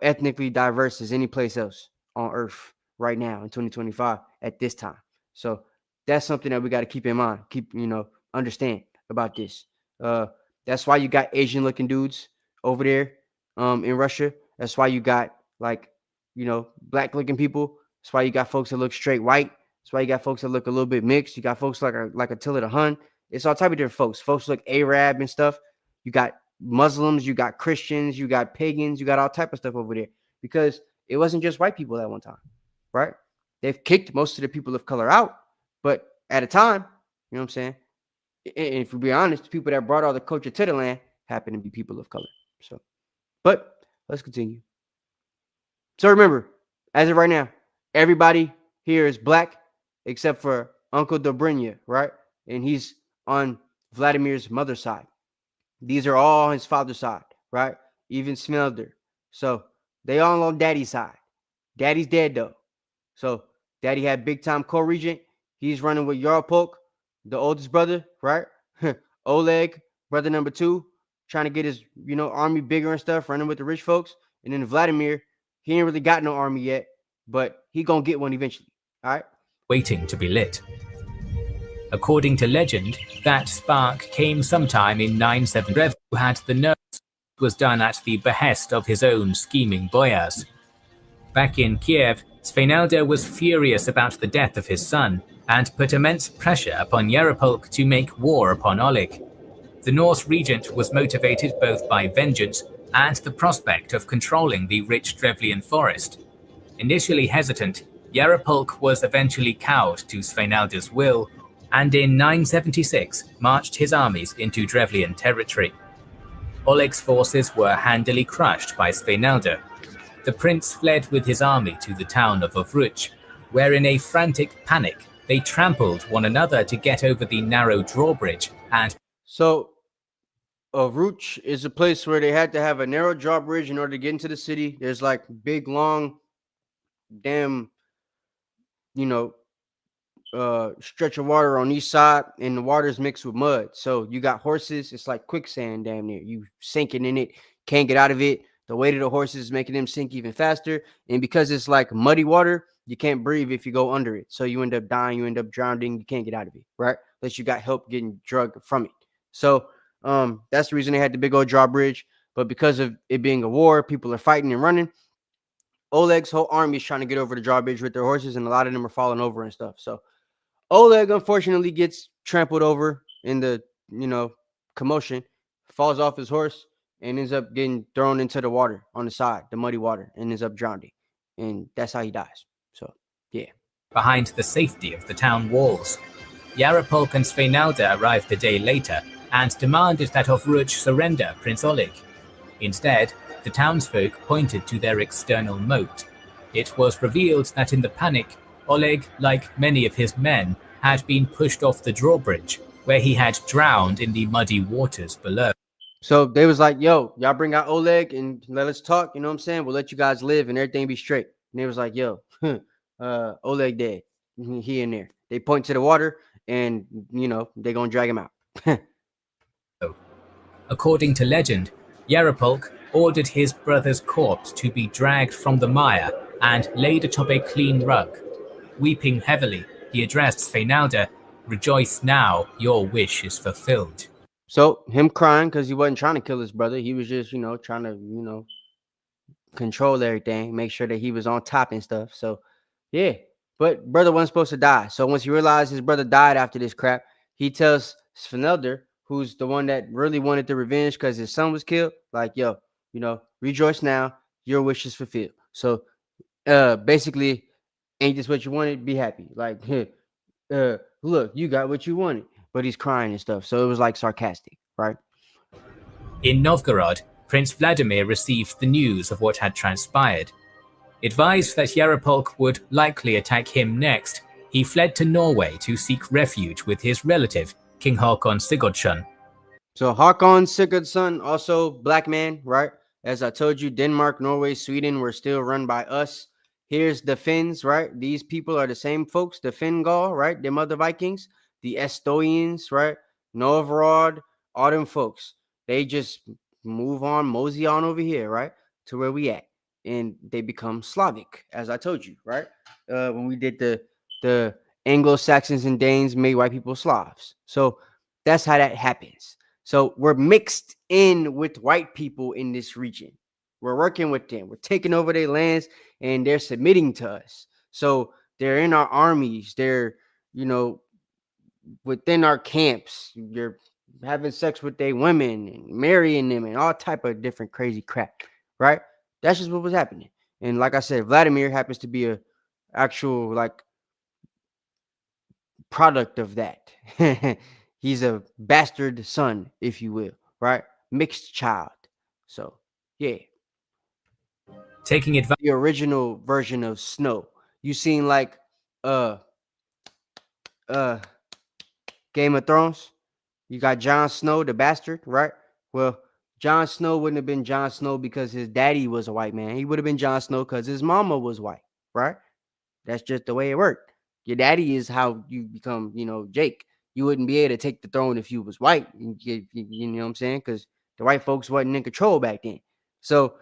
Speaker 3: ethnically diverse as any place else on earth right now in 2025 at this time. So that's something that we got to keep in mind, understand about this. That's why you got Asian looking dudes over there in Russia. That's why you got like, black looking people. That's why you got folks that look straight white. That's why you got folks that look a little bit mixed. You got folks like Attila the Hun. It's all type of different folks. Folks look Arab and stuff. You got Muslims, you got Christians, you got pagans, you got all type of stuff over there, because it wasn't just white people at one time, right? They've kicked most of the people of color out, but at a time, you know what I'm saying? And if we be honest, the people that brought all the culture to the land happen to be people of color. So, but let's continue. So remember, as of right now, everybody here is black except for Uncle Dobrynya, right? And he's on Vladimir's mother's side. These are all his father's side, right? Even Smelder. So they all on daddy's side. Daddy's dead though. So daddy had big time co-regent. He's running with Yaropolk, the oldest brother, right? Oleg, brother number 2, trying to get his, army bigger and stuff, running with the rich folks. And then Vladimir, he ain't really got no army yet, but he gonna get one eventually. All right.
Speaker 4: Waiting to be lit. According to legend, that spark came sometime in 970. Rev, who had the nerve, was done at the behest of his own scheming boyars. Back in Kiev, Svenalda was furious about the death of his son and put immense pressure upon Yaropolk to make war upon Oleg. The Norse regent was motivated both by vengeance and the prospect of controlling the rich Drevlian forest. Initially hesitant, Yarapulk was eventually cowed to Svenalda's will, and in 976 marched his armies into Drevlian territory. Oleg's forces were handily crushed by Svenalda. The prince fled with his army to the town of Ovruch, where in a frantic panic they trampled one another to get over the narrow drawbridge and
Speaker 3: So Ruch is a place where they had to have a narrow drawbridge in order to get into the city. There's like big, long, damn, you know, stretch of water on each side, and the water's mixed with mud. So you got horses. It's like quicksand, damn near. You sinking in it, can't get out of it. The weight of the horses is making them sink even faster. And because it's like muddy water, you can't breathe if you go under it. So you end up dying. You end up drowning. You can't get out of it, right? Unless you got help getting drugged from it. So that's the reason they had the big old drawbridge. But because of it being a war, people are fighting and running. Oleg's whole army is trying to get over the drawbridge with their horses, and a lot of them are falling over and stuff. So Oleg unfortunately gets trampled over in the, commotion, falls off his horse, and ends up getting thrown into the water on the side, the muddy water, and ends up drowning. And that's how he dies. So, yeah.
Speaker 4: behind the safety of the town walls. Yarapulk and Svenalda arrived a day later and demanded that Ovruch surrender Prince Oleg. Instead, the townsfolk pointed to their external moat. It was revealed that in the panic, Oleg, like many of his men, had been pushed off the drawbridge, where he had drowned in the muddy waters below.
Speaker 3: So they was like, yo, y'all bring out Oleg and let us talk. You know what I'm saying? We'll let you guys live and everything be straight. And they was like, yo, Oleg dead. He in there. They point to the water and, they're going to drag him out.
Speaker 4: According to legend, Yarapulk ordered his brother's corpse to be dragged from the mire and laid atop a clean rug. Weeping heavily, he addressed Svenalda, "Rejoice now, your wish is fulfilled."
Speaker 3: So him crying because he wasn't trying to kill his brother. He was just, trying to, control everything, make sure that he was on top and stuff. So, yeah. But brother wasn't supposed to die. So once he realized his brother died after this crap, he tells Svenelder, who's the one that really wanted the revenge because his son was killed, like, yo, rejoice now, your wish is fulfilled. So basically, ain't this what you wanted? Be happy. Like, look, you got what you wanted. But he's crying and stuff. So it was like sarcastic, right?
Speaker 4: In Novgorod, Prince Vladimir received the news of what had transpired. Advised that Yarapulk would likely attack him next, he fled to Norway to seek refuge with his relative, King Håkon Sigurdsson.
Speaker 3: So Håkon Sigurdsson, also black man, right? As I told you, Denmark, Norway, Sweden were still run by us. Here's the Finns, right? These people are the same folks, the Fingal, right? Them other Vikings, the Estonians, right? Novgorod, all them folks. They just move on, mosey on over here, right? To where we at. And they become Slavic, as I told you, right? When we did the Anglo-Saxons and Danes made white people Slavs. So that's how that happens. So we're mixed in with white people in this region. We're working with them. We're taking over their lands and they're submitting to us. So they're in our armies. They're, within our camps. You're having sex with their women and marrying them and all type of different crazy crap, right? That's just what was happening. And like I said, Vladimir happens to be a actual product of that. He's a bastard son, if you will, right? Mixed child. So, yeah.
Speaker 4: Taking advantage
Speaker 3: the original version of Snow. You seen Game of Thrones? You got Jon Snow, the bastard, right? Well, Jon Snow wouldn't have been Jon Snow because his daddy was a white man. He would have been Jon Snow because his mama was white, right? That's just the way it worked. Your daddy is how you become, Jake. You wouldn't be able to take the throne if you was white. You know what I'm saying? Because the white folks wasn't in control back then. So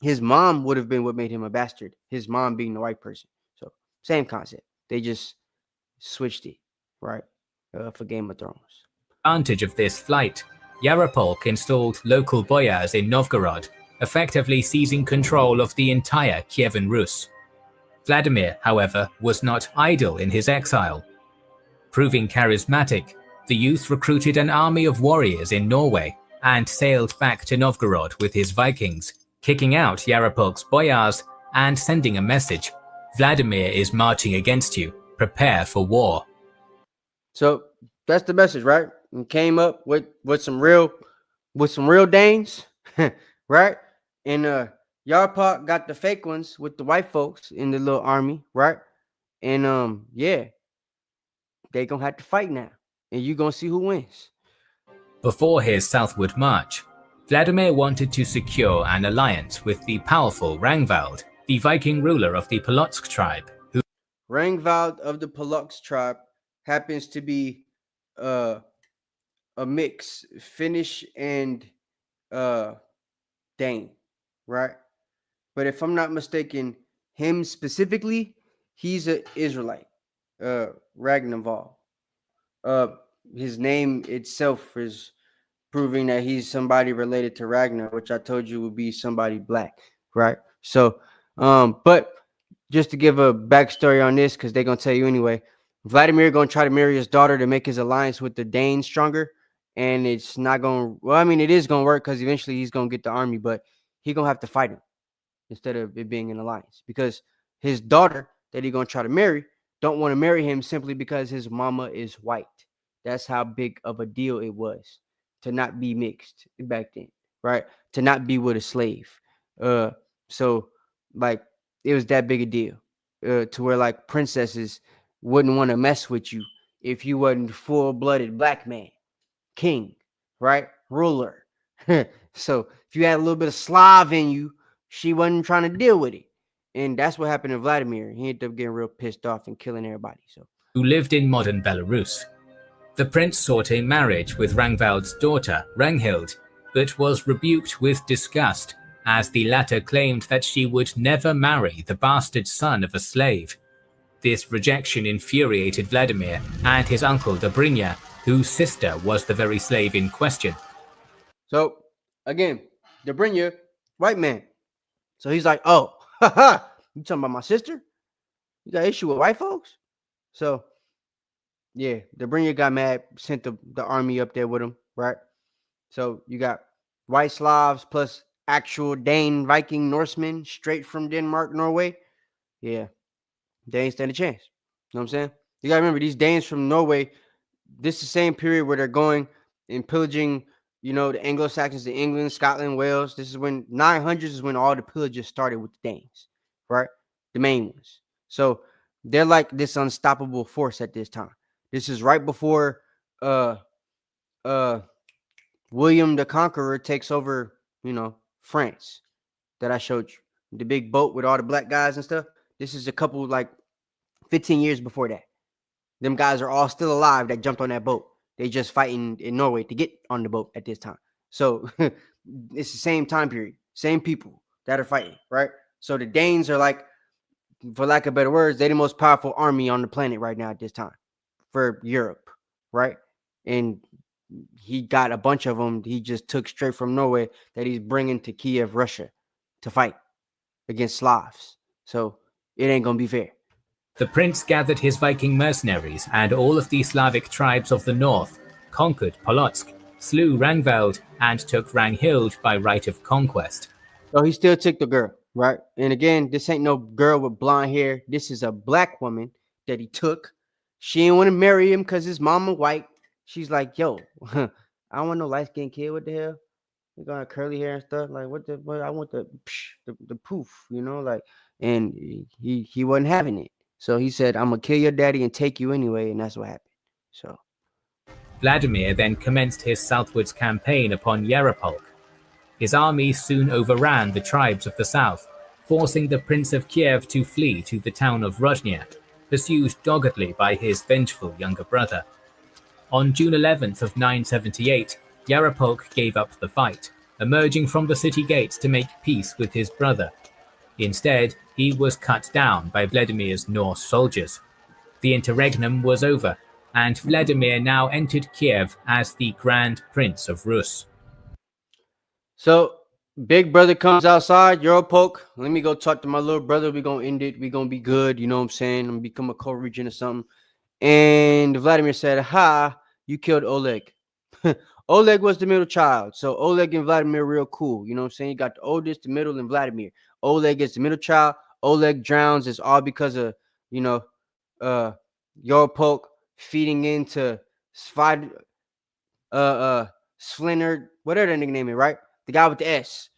Speaker 3: his mom would have been what made him a bastard. His mom being the white person. So same concept. They just switched it, right? For Game of Thrones.
Speaker 4: Of this flight, Yarapulk installed local boyars in Novgorod, effectively seizing control of the entire Kievan Rus. Vladimir, however, was not idle in his exile. Proving charismatic, the youth recruited an army of warriors in Norway, and sailed back to Novgorod with his Vikings, kicking out Yaropolk's boyars and sending a message: Vladimir is marching against you. Prepare for war.
Speaker 3: So that's the message, right? And came up with some real Danes, right? And Yarpak got the fake ones with the white folks in the little army, right? And yeah, they gonna have to fight now, and you gonna see who wins.
Speaker 4: Before his southward march, Vladimir wanted to secure an alliance with the powerful Rangvald, the Viking ruler of the Polotsk tribe, who
Speaker 3: Rangvald of the Polotsk tribe happens to be a mix Finnish and Dane, right? But if I'm not mistaken, him specifically, he's an Israelite, Ragnarval. His name itself is proving that he's somebody related to Ragnar, which I told you would be somebody black, right? So, but just to give a backstory on this, because they're gonna tell you anyway, Vladimir gonna try to marry his daughter to make his alliance with the Danes stronger, and it's not gonna. Well, I mean, it is gonna work because eventually he's gonna get the army, but he gonna have to fight him instead of it being an alliance, because his daughter that he's gonna try to marry don't want to marry him simply because his mama is white. That's how big of a deal it was to not be mixed back then, right? To not be with a slave. So like it was that big a deal. To where like princesses wouldn't want to mess with you if you wasn't full-blooded black man, king, right? Ruler. So if you had a little bit of Slav in you, she wasn't trying to deal with it. And that's what happened to Vladimir. He ended up getting real pissed off and killing everybody. So
Speaker 4: lived in modern Belarus. The prince sought a marriage with Rangvald's daughter, Ragnhild, but was rebuked with disgust, as the latter claimed that she would never marry the bastard son of a slave. This rejection infuriated Vladimir and his uncle Dobrynya, whose sister was the very slave in question.
Speaker 3: So again, Dobrynya, white man. So he's like, oh, haha, you talking about my sister? You got issue with white folks? So yeah, Dobrynya got mad, sent the army up there with him, right? So you got white Slavs plus actual Dane, Viking, Norsemen straight from Denmark, Norway. Yeah, they ain't stand a chance. You know what I'm saying? You gotta remember, these Danes from Norway, this is the same period where they're going and pillaging, you know, the Anglo-Saxons in England, Scotland, Wales. This is when 900s is when all the pillages started with the Danes, right? The main ones. So they're like this unstoppable force at this time. This is right before William the Conqueror takes over, you know, France that I showed you. The big boat with all the black guys and stuff. This is a couple, like 15 years before that. Them guys are all still alive that jumped on that boat. They just fighting in Norway to get on the boat at this time. So it's the same time period, same people that are fighting, right? So the Danes are like, for lack of better words, they're the most powerful army on the planet right now at this time for Europe, right? And he got a bunch of them. He just took straight from Norway that he's bringing to Kiev, Russia, to fight against Slavs. So it ain't gonna be fair.
Speaker 4: The prince gathered his Viking mercenaries and all of the Slavic tribes of the north, conquered Polotsk, slew Rangvald, and took Ragnhild by right of conquest.
Speaker 3: So he still took the girl, right? And again, this ain't no girl with blonde hair. This is a black woman that he took. She didn't want to marry him because his mama white. She's like, yo, I don't want no light-skinned kid. What the hell? You got curly hair and stuff. Like, what? I want the poof, you know, like, and he wasn't having it. So he said, I'm gonna kill your daddy and take you anyway, and that's what happened. So
Speaker 4: Vladimir then commenced his southwards campaign upon Yaropolk. His army soon overran the tribes of the south, forcing the Prince of Kiev to flee to the town of Rozhniak, pursued doggedly by his vengeful younger brother. On June 11th of 978, Yaropolk gave up the fight, emerging from the city gates to make peace with his brother. Instead, he was cut down by Vladimir's Norse soldiers. The interregnum was over, and Vladimir now entered Kiev as the Grand Prince of Rus.
Speaker 3: So big brother comes outside, Yaropolk. Let me go talk to my little brother. We're gonna end it. We're gonna be good. You know what I'm saying? I'm gonna become a co-regent or something. And Vladimir said, ha, you killed Oleg. Oleg was the middle child. So Oleg and Vladimir real cool. You know what I'm saying? You got the oldest, the middle, and Vladimir. Oleg is the middle child. Oleg drowns. It's all because of, you know, Yorpok feeding into Svad Splinter, whatever that nigga name is, right? The guy with the S.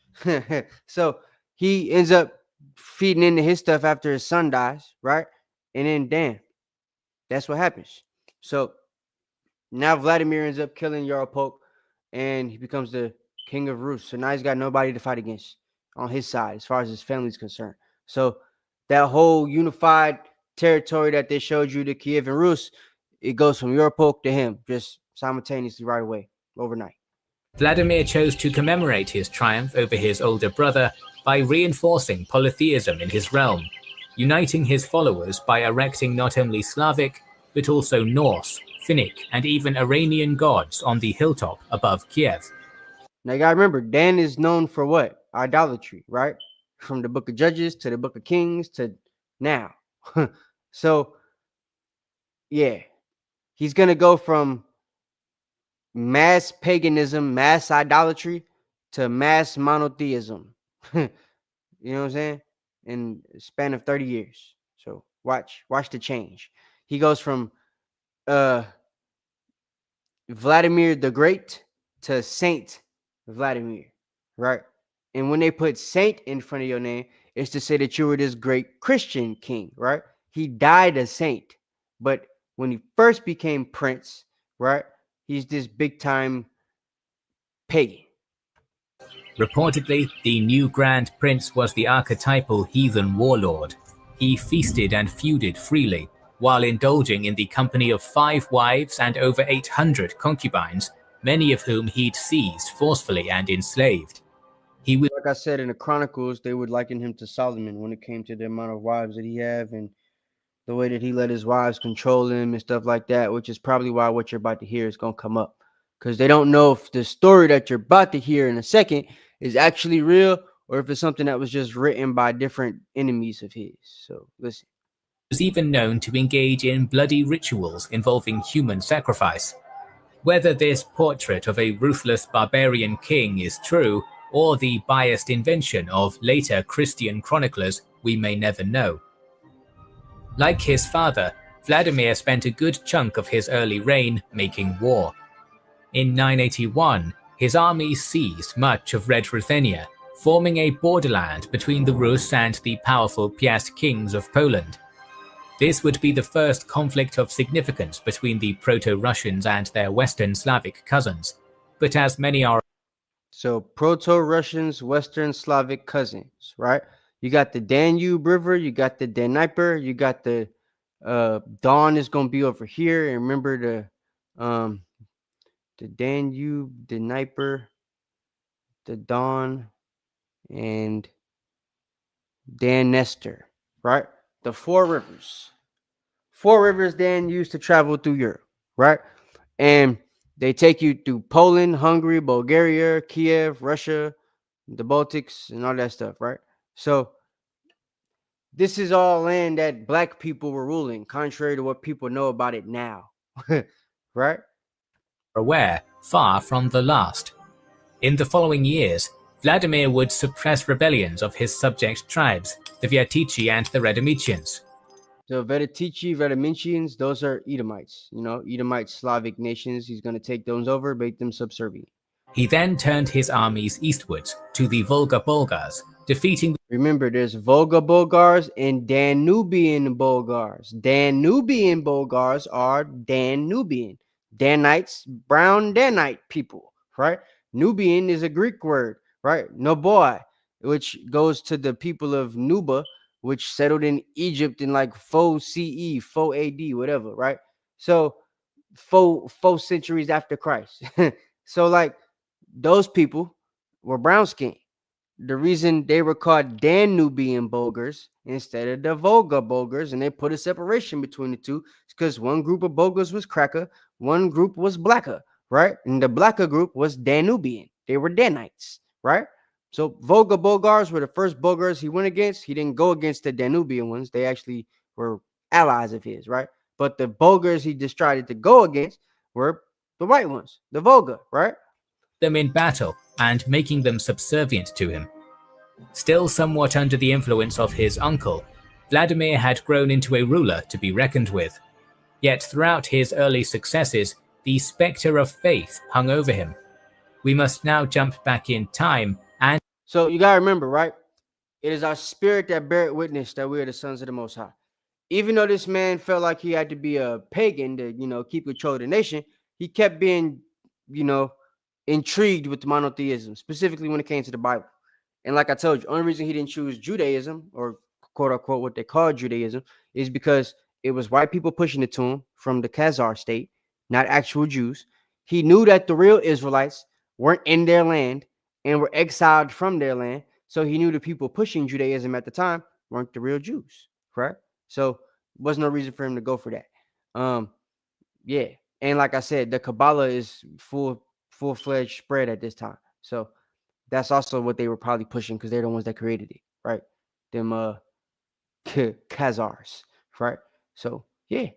Speaker 3: So he ends up feeding into his stuff after his son dies, right? And then damn, that's what happens. So now Vladimir ends up killing Yaropolk, and he becomes the king of Rus. So now he's got nobody to fight against on his side as far as his family's concerned. So that whole unified territory that they showed you, the Kievan Rus, it goes from Yaropolk to him just simultaneously right away, overnight.
Speaker 4: Vladimir chose to commemorate his triumph over his older brother by reinforcing polytheism in his realm, uniting his followers by erecting not only Slavic, but also Norse, Finnic, and even Iranian gods on the hilltop above Kiev.
Speaker 3: Now you gotta remember, Dan is known for what? Idolatry, right? From the book of Judges to the book of Kings to now. So, yeah, he's gonna go from mass paganism, mass idolatry to mass monotheism. You know what I'm saying? In a span of 30 years. So watch the change. He goes from Vladimir the Great to Saint Vladimir, right? And when they put Saint in front of your name, it's to say that you were this great Christian king, right? He died a saint, but when he first became prince, right, he's this big time pagan.
Speaker 4: Reportedly, the new Grand Prince was the archetypal heathen warlord. He feasted and feuded freely, while indulging in the company of 5 wives and over 800 concubines, many of whom he'd seized forcefully and enslaved. He was,
Speaker 3: like I said in the Chronicles, they would liken him to Solomon when it came to the amount of wives that he had and the way that he let his wives control him and stuff like that, which is probably why what you're about to hear is going to come up. Because they don't know if the story that you're about to hear in a second is actually real or if it's something that was just written by different enemies of his. So listen.
Speaker 4: was even known to engage in bloody rituals involving human sacrifice. Whether this portrait of a ruthless barbarian king is true, or the biased invention of later Christian chroniclers, we may never know. Like his father, Vladimir spent a good chunk of his early reign making war. In 981, his army seized much of Red Ruthenia, forming a borderland between the Rus and the powerful Piast kings of Poland. This would be the first conflict of significance between the Proto-Russians and their Western Slavic cousins, but as many are
Speaker 3: So Proto-Russians, Western Slavic cousins, right? You got the Danube River, you got the Dnieper, you got the Don is going to be over here. And remember the Danube, the Dnieper, the Don, and Dan Nestor, right? The 4 rivers. 4 rivers Dan used to travel through Europe, right? And they take you through Poland, Hungary, Bulgaria, Kiev, Russia, the Baltics, and all that stuff, right? So this is all land that black people were ruling, contrary to what people know about it now, right?
Speaker 4: aware, far from the last. In the following years, Vladimir would suppress rebellions of his subject tribes, the Viatici and the Radomitians.
Speaker 3: The Vedatici, Vedamintians, those are Edomites, Edomite Slavic nations. He's going to take those over, make them subservient.
Speaker 4: He then turned his armies eastwards to the Volga Bulgars, defeating.
Speaker 3: Remember, there's Volga Bulgars and Danubian Bulgars. Danubian Bulgars are Danubian. Danites, brown Danite people, right? Nubian is a Greek word, right? Noboi, which goes to the people of Nuba, which settled in Egypt in like 4 CE, 4 AD, whatever, right? So 4 centuries after Christ. So like those people were brown skinned. The reason they were called Danubian Bulgars instead of the Volga Bulgars, and they put a separation between the two, is because one group of Bulgars was cracker, one group was blacker, right? And the blacker group was Danubian. They were Danites, right? So Volga Bulgars were the first Bulgars he went against. He didn't go against the Danubian ones. They actually were allies of his, right? But the Bulgars he decided to go against were the white ones, the Volga, right?
Speaker 4: Them in battle and making them subservient to him. Still somewhat under the influence of his uncle, Vladimir had grown into a ruler to be reckoned with. Yet throughout his early successes, the spectre of faith hung over him. We must now jump back in time and
Speaker 3: So you gotta remember, right? It is our spirit that bear witness that we are the sons of the Most High. Even though this man felt like he had to be a pagan to, keep control of the nation, he kept being, you know, intrigued with monotheism, specifically when it came to the Bible. And like I told you, only reason he didn't choose Judaism, or quote unquote what they call Judaism, is because it was white people pushing it to him from the Khazar state, not actual Jews. He knew that the real Israelites weren't in their land and were exiled from their land. So he knew the people pushing Judaism at the time weren't the real Jews, correct? So was no reason for him to go for that. Yeah. And like I said, the Kabbalah is full-fledged spread at this time. So that's also what they were probably pushing because they're the ones that created it, right? Them Khazars, right? So yeah.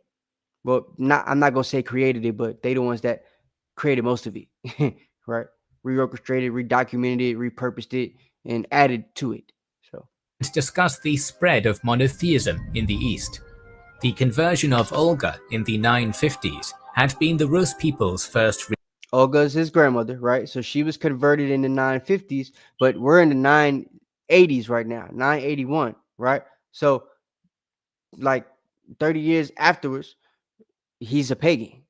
Speaker 3: Well, I'm not gonna say created it, but they the ones that created most of it, right? Reorchestrated, redocumented it, repurposed it, and added to it. So
Speaker 4: discuss the spread of monotheism in the East. The conversion of Olga in the 950s had been the Rus people's first.
Speaker 3: Olga's his grandmother, right? So she was converted in the 950s, but we're in the 980s right now, 981, right? So like 30 years afterwards, he's a pagan.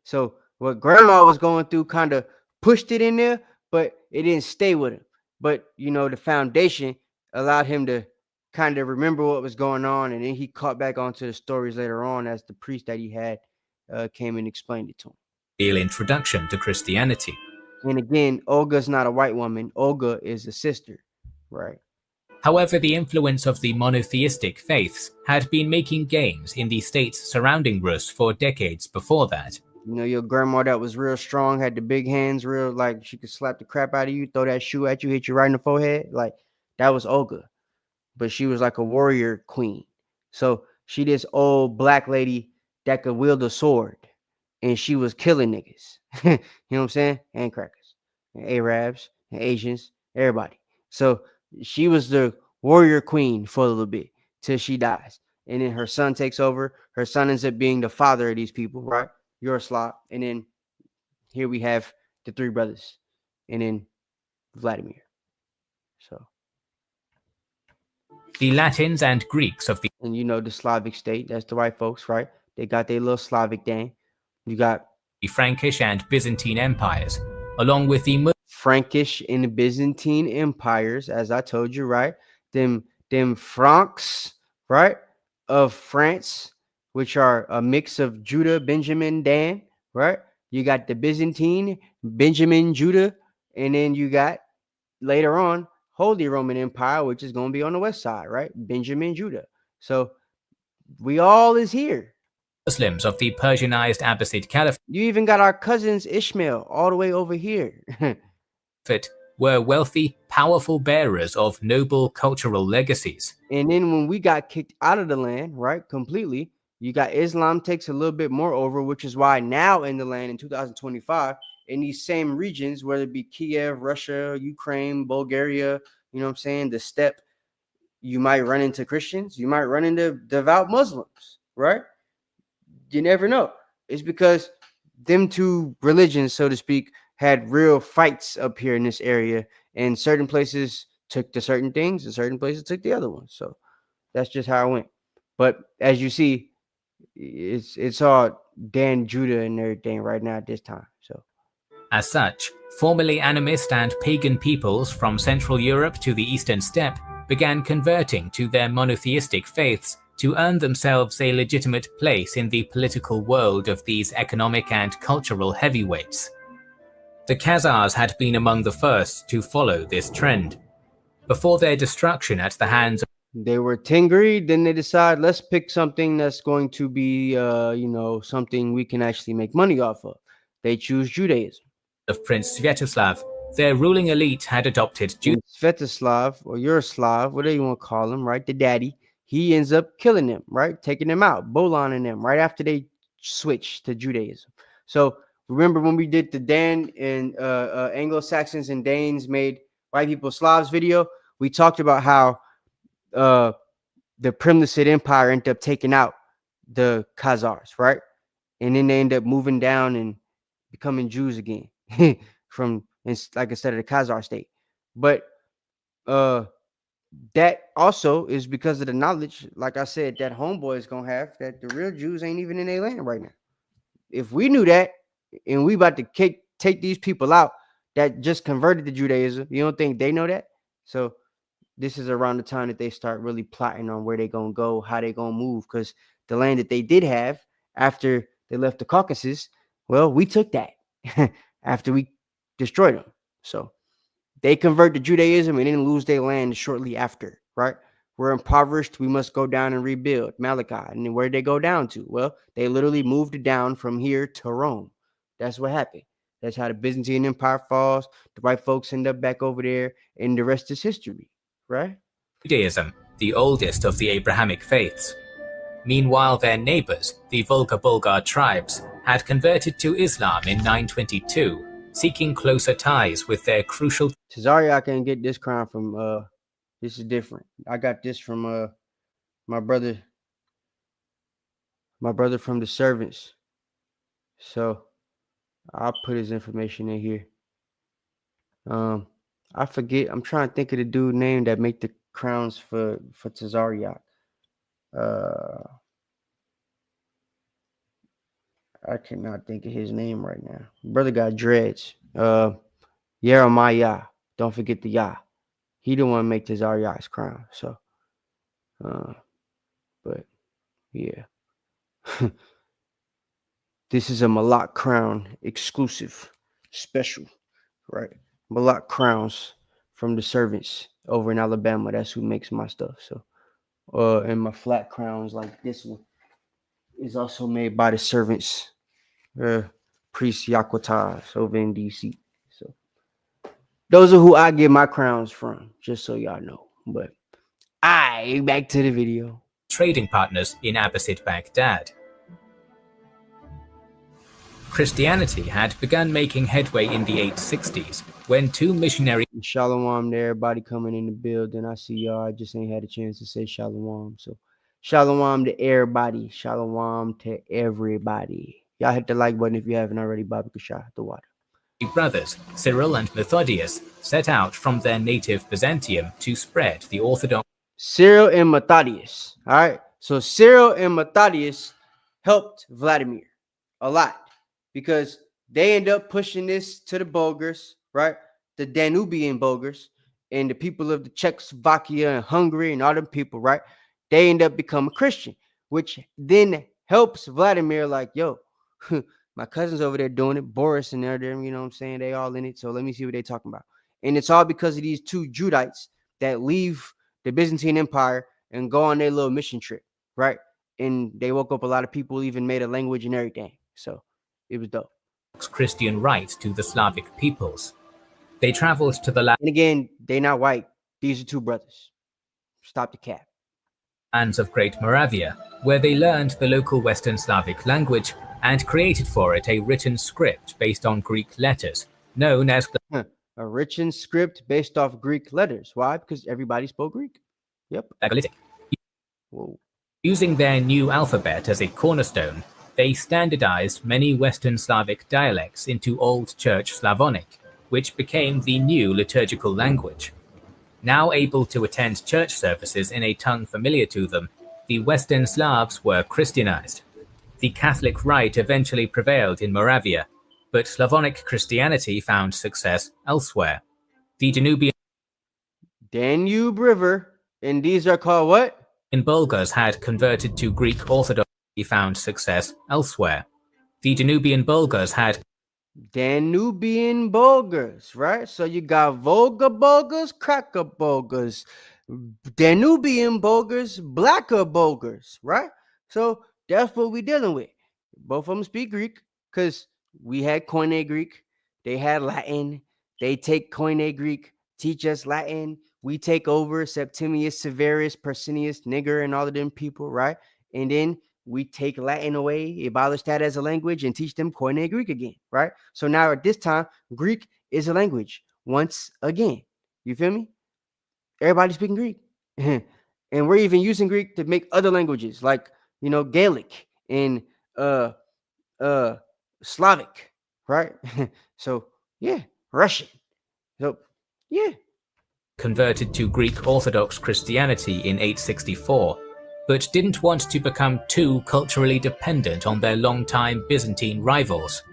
Speaker 3: So what grandma was going through kind of pushed it in there, but it didn't stay with him. But the foundation allowed him to kind of remember what was going on, and then he caught back onto the stories later on as the priest that he had came and explained it to him.
Speaker 4: Real introduction to Christianity.
Speaker 3: And again, Olga's not a white woman. Olga is a sister, right?
Speaker 4: However, the influence of the monotheistic faiths had been making gains in the states surrounding Rus for decades before that.
Speaker 3: Your grandma that was real strong, had the big hands, real like she could slap the crap out of you, throw that shoe at you, hit you right in the forehead. Like that was Olga. But she was like a warrior queen. So she this old black lady that could wield a sword. And she was killing niggas. You know what I'm saying? And crackers. And Arabs and Asians, everybody. So she was the warrior queen for a little bit till she dies. And then her son takes over. Her son ends up being the father of these people, right? Yaroslav. And then here we have the three brothers. And then Vladimir. So
Speaker 4: the Latins and Greeks of the
Speaker 3: the Slavic state, that's the white folks, right? They got their little Slavic thing. You got
Speaker 4: the Frankish and Byzantine empires, along with the
Speaker 3: Frankish and Byzantine empires, as I told you, right? Them Franks, right, of France, which are a mix of Judah, Benjamin, Dan, right? You got the Byzantine, Benjamin, Judah, and then you got later on Holy Roman Empire, which is going to be on the west side, right? Benjamin, Judah. So we all is here.
Speaker 4: Muslims of the Persianized Abbasid Caliphate.
Speaker 3: You even got our cousins Ishmael all the way over here.
Speaker 4: Were wealthy, powerful bearers of noble cultural legacies.
Speaker 3: And then when we got kicked out of the land, right, completely, you got Islam takes a little bit more over, which is why now in the land in 2025, in these same regions, whether it be Kiev, Russia, Ukraine, Bulgaria, the steppe, you might run into Christians, you might run into devout Muslims, right? You never know. It's because them two religions, so to speak, had real fights up here in this area, and certain places took to certain things and certain places took the other ones. So that's just how it went. But as you see, it's all Dan, Judah, and everything right now at this time. So
Speaker 4: as such, formerly animist and pagan peoples from Central Europe to the Eastern Steppe began converting to their monotheistic faiths to earn themselves a legitimate place in the political world of these economic and cultural heavyweights. The Khazars had been among the first to follow this trend. Before their destruction at the hands of
Speaker 3: they were Tingri, then they decide, let's pick something that's going to be, something we can actually make money off of. They choose Judaism.
Speaker 4: Of Prince Sviatoslav, their ruling elite had adopted Judaism.
Speaker 3: Sviatoslav, or Yaroslav, whatever you want to call him, right? The daddy, he ends up killing them, right? Taking them out, bolaning them right after they switch to Judaism. So Remember when we did the Dan and Anglo-Saxons and Danes made white people Slavs video? We talked about how the Primitive Empire ended up taking out the Khazars, right? And then they end up moving down and becoming Jews again from, like I said, the Khazar state. But that also is because of the knowledge, like I said, that homeboy is gonna have, that the real Jews ain't even in their land right now. If we knew that, and we about to take these people out that just converted to Judaism, you don't think they know that? So this is around the time that they start really plotting on where they're going to go, how they're going to move, because the land that they did have after they left the Caucasus, well, we took that after we destroyed them. So they convert to Judaism and then lose their land shortly after, right? We're impoverished. We must go down and rebuild Malachi. And then where did they go down to? Well, they literally moved it down from here to Rome. That's what happened. That's how the Byzantine Empire falls. The white folks end up back over there, and the rest is history, right?
Speaker 4: Judaism, the oldest of the Abrahamic faiths. Meanwhile, their neighbors, the Volga-Bulgar tribes, had converted to Islam in 922, seeking closer ties with their crucial
Speaker 3: Cesaria, I can get this crown from this is different. I got this from my brother from the servants. So I'll put his information in here. I forget. I'm trying to think of the dude name that make the crowns for Cesaria. I cannot think of his name right now. Brother got dreads. Jeremiah. Don't forget the Yah. He the one make Cesarea's crown. So, but yeah. This is a Malak crown exclusive, special, right? Malak crowns from the servants over in Alabama. That's who makes my stuff. So, and my flat crowns like this one is also made by the servants, priest Yaquatas over in DC. So, those are who I get my crowns from, just so y'all know. But back to the video.
Speaker 4: Trading partners in Abbasid Baghdad. Christianity had begun making headway in the 860s when two missionaries.
Speaker 3: Shalom to everybody coming in the building. I see y'all. I just ain't had a chance to say shalom. So shalom to everybody. Shalom to everybody. Y'all hit the like button if you haven't already. Baba Cashapp, the water.
Speaker 4: Brothers, Cyril and Methodius, set out from their native Byzantium to spread the Orthodox.
Speaker 3: Cyril and Methodius. All right. So Cyril and Methodius helped Vladimir a lot because they end up pushing this to the Bulgars, right? The Danubian Bulgars and the people of the Czechoslovakia and Hungary and all them people, right? They end up becoming Christian, which then helps Vladimir like, yo, my cousin's over there doing it. Boris and they're there, you know what I'm saying? They all in it. So let me see what they're talking about. And it's all because of these two Judites that leave the Byzantine Empire and go on their little mission trip, right? And they woke up a lot of people, even made a language and everything. So it was dope.
Speaker 4: Christian rite to the Slavic peoples. They traveled to the
Speaker 3: And again, they not white. These are two brothers. Stop the cap.
Speaker 4: lands of Great Moravia, where they learned the local Western Slavic language and created for it a written script based on Greek letters, known as
Speaker 3: a written script based off Greek letters. Why? Because everybody spoke Greek. Yep.
Speaker 4: Whoa. Using their new alphabet as a cornerstone, they standardized many Western Slavic dialects into Old Church Slavonic, which became the new liturgical language. Now able to attend church services in a tongue familiar to them, the Western Slavs were Christianized. The Catholic rite eventually prevailed in Moravia, but Slavonic Christianity found success elsewhere. The
Speaker 3: Danube River, and these are called what?
Speaker 4: Bulgars had converted to Greek Orthodoxy found success elsewhere. The Danubian Bulgars had
Speaker 3: Danubian Bulgars, right? So you got Volga Bulgars, Cracker Bulgars, Danubian Bulgars, Blacker Bulgars, right? So that's what we're dealing with. Both of them speak Greek because we had Koine Greek. They had Latin. They take Koine Greek, teach us Latin. We take over Septimius Severus, Persinius, Niger, and all of them people, right? And then we take Latin away, abolish that as a language, and teach them Koine Greek again, right? So now at this time, Greek is a language once again. You feel me? Everybody's speaking Greek. And we're even using Greek to make other languages like, Gaelic and Slavic, right? So yeah, Russian. So yeah.
Speaker 4: Converted to Greek Orthodox Christianity in 864, but didn't want to become too culturally dependent on their longtime Byzantine rivals.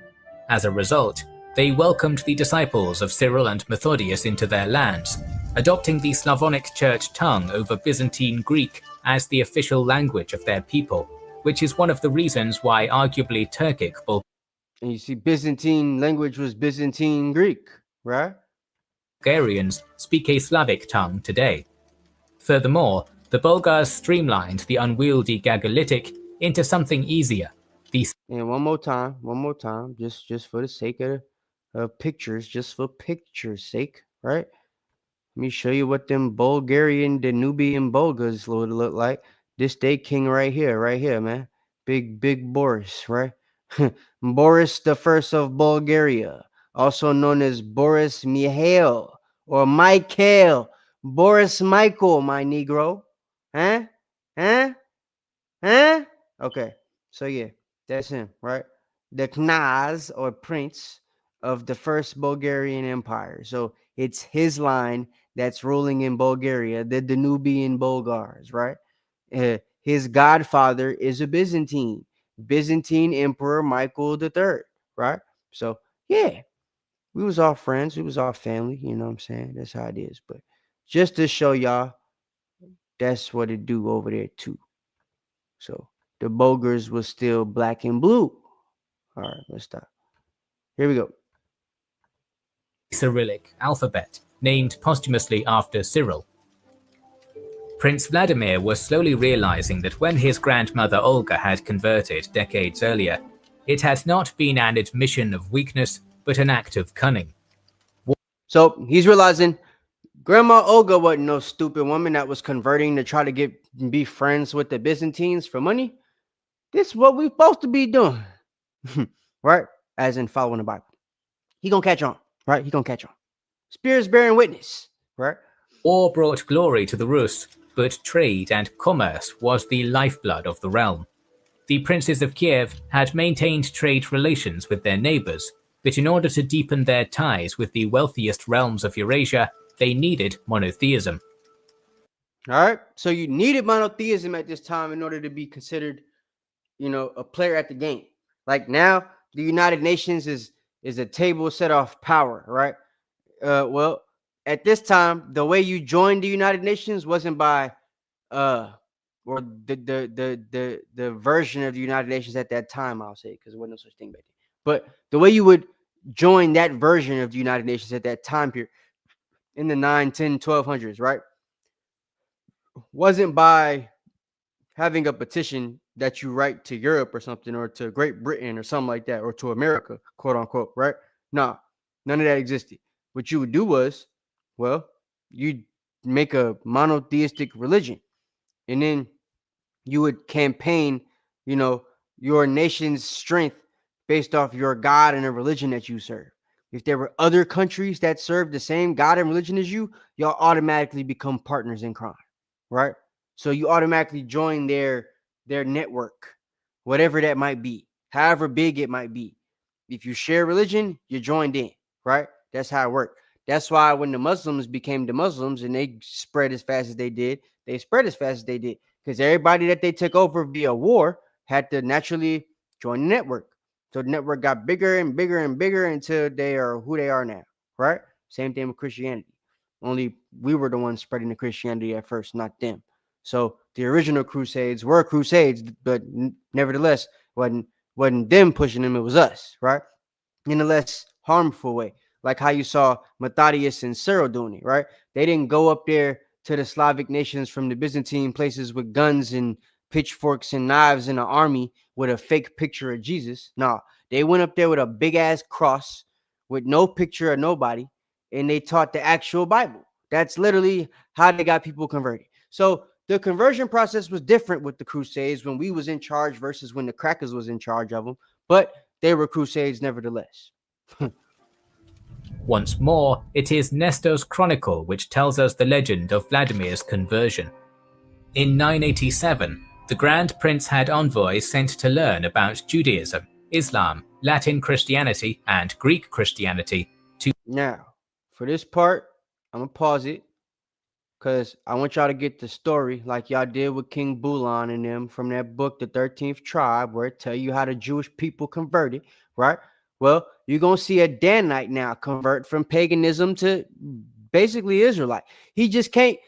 Speaker 4: As a result, they welcomed the disciples of Cyril and Methodius into their lands, adopting the Slavonic church tongue over Byzantine Greek as the official language of their people, which is one of the reasons why arguably Turkic
Speaker 3: And you see, Byzantine language was Byzantine Greek, right?
Speaker 4: Bulgarians speak a Slavic tongue today. Furthermore, the Bulgars streamlined the unwieldy Gagalitic into something easier.
Speaker 3: And one more time, just for the sake of pictures, just for pictures' sake, right? Let me show you what them Bulgarian, Danubian Bulgars would look like. This day king right here, man. Big Boris, right? Boris the First of Bulgaria, also known as Boris Mihail or Michael. Boris Michael, my Negro. Huh? Okay, so yeah, that's him, right? The Knaz or prince of the first Bulgarian Empire. So it's his line that's ruling in Bulgaria, the Danubian Bulgars, right? His godfather is a Byzantine Emperor Michael III, right? So yeah, we was all friends, we was all family, you know what I'm saying? That's how it is. But just to show y'all, that's what it do over there too. So the Bulgars was still black and blue. All right, let's stop. Here we go.
Speaker 4: Cyrillic alphabet, named posthumously after Cyril. Prince Vladimir was slowly realizing that when his grandmother Olga had converted decades earlier, it had not been an admission of weakness, but an act of cunning.
Speaker 3: So he's realizing Grandma Olga wasn't no stupid woman that was converting to try to be friends with the Byzantines for money. This is what we're supposed to be doing. Right? As in following the Bible. He gonna catch on, right? He gonna catch on. Spears bearing witness, right?
Speaker 4: War brought glory to the Rus, but trade and commerce was the lifeblood of the realm. The princes of Kiev had maintained trade relations with their neighbors, but in order to deepen their ties with the wealthiest realms of Eurasia, they needed monotheism.
Speaker 3: All right. So you needed monotheism at this time in order to be considered, a player at the game. Like now, the United Nations is a table set off power, right? Well, at this time, the way you joined the United Nations wasn't by or the version of the United Nations at that time, I'll say, because there wasn't no such thing back then. But the way you would join that version of the United Nations at that time period in the 9, 10, 1200s, right? Wasn't by having a petition that you write to Europe or something, or to Great Britain or something like that, or to America, quote unquote, right? Nah, none of that existed. What you would do was, well, you'd make a monotheistic religion, and then you would campaign, your nation's strength based off your God and a religion that you serve. If there were other countries that served the same God and religion as you, y'all automatically become partners in crime, right? So you automatically join their network, whatever that might be, however big it might be. If you share religion, you're joined in, right? That's how it worked. That's why when the Muslims became the Muslims and they spread as fast as they did, because everybody that they took over via war had to naturally join the network. So the network got bigger and bigger and bigger until they are who they are now, right? Same thing with Christianity. Only we were the ones spreading the Christianity at first, not them. So the original crusades were crusades, but nevertheless, wasn't them pushing them, it was us, right? In a less harmful way, like how you saw Methodius and Cyril doing it, right? They didn't go up there to the Slavic nations from the Byzantine places with guns and pitchforks and knives in an army with a fake picture of Jesus. No, they went up there with a big ass cross with no picture of nobody, and they taught the actual Bible. That's literally how they got people converted. So The conversion process was different with the Crusades when we was in charge versus when the crackers was in charge of them, but they were Crusades nevertheless.
Speaker 4: Once more, it is Nestor's chronicle which tells us the legend of Vladimir's conversion. In 987, the Grand Prince had envoys sent to learn about Judaism, Islam, Latin Christianity, and Greek Christianity.
Speaker 3: Now, for this part, I'm going to pause it because I want y'all to get the story like y'all did with King Bulan and them from that book, The 13th Tribe, where it tell you how the Jewish people converted, right? Well, you're going to see a Danite now convert from paganism to basically Israelite. He just can't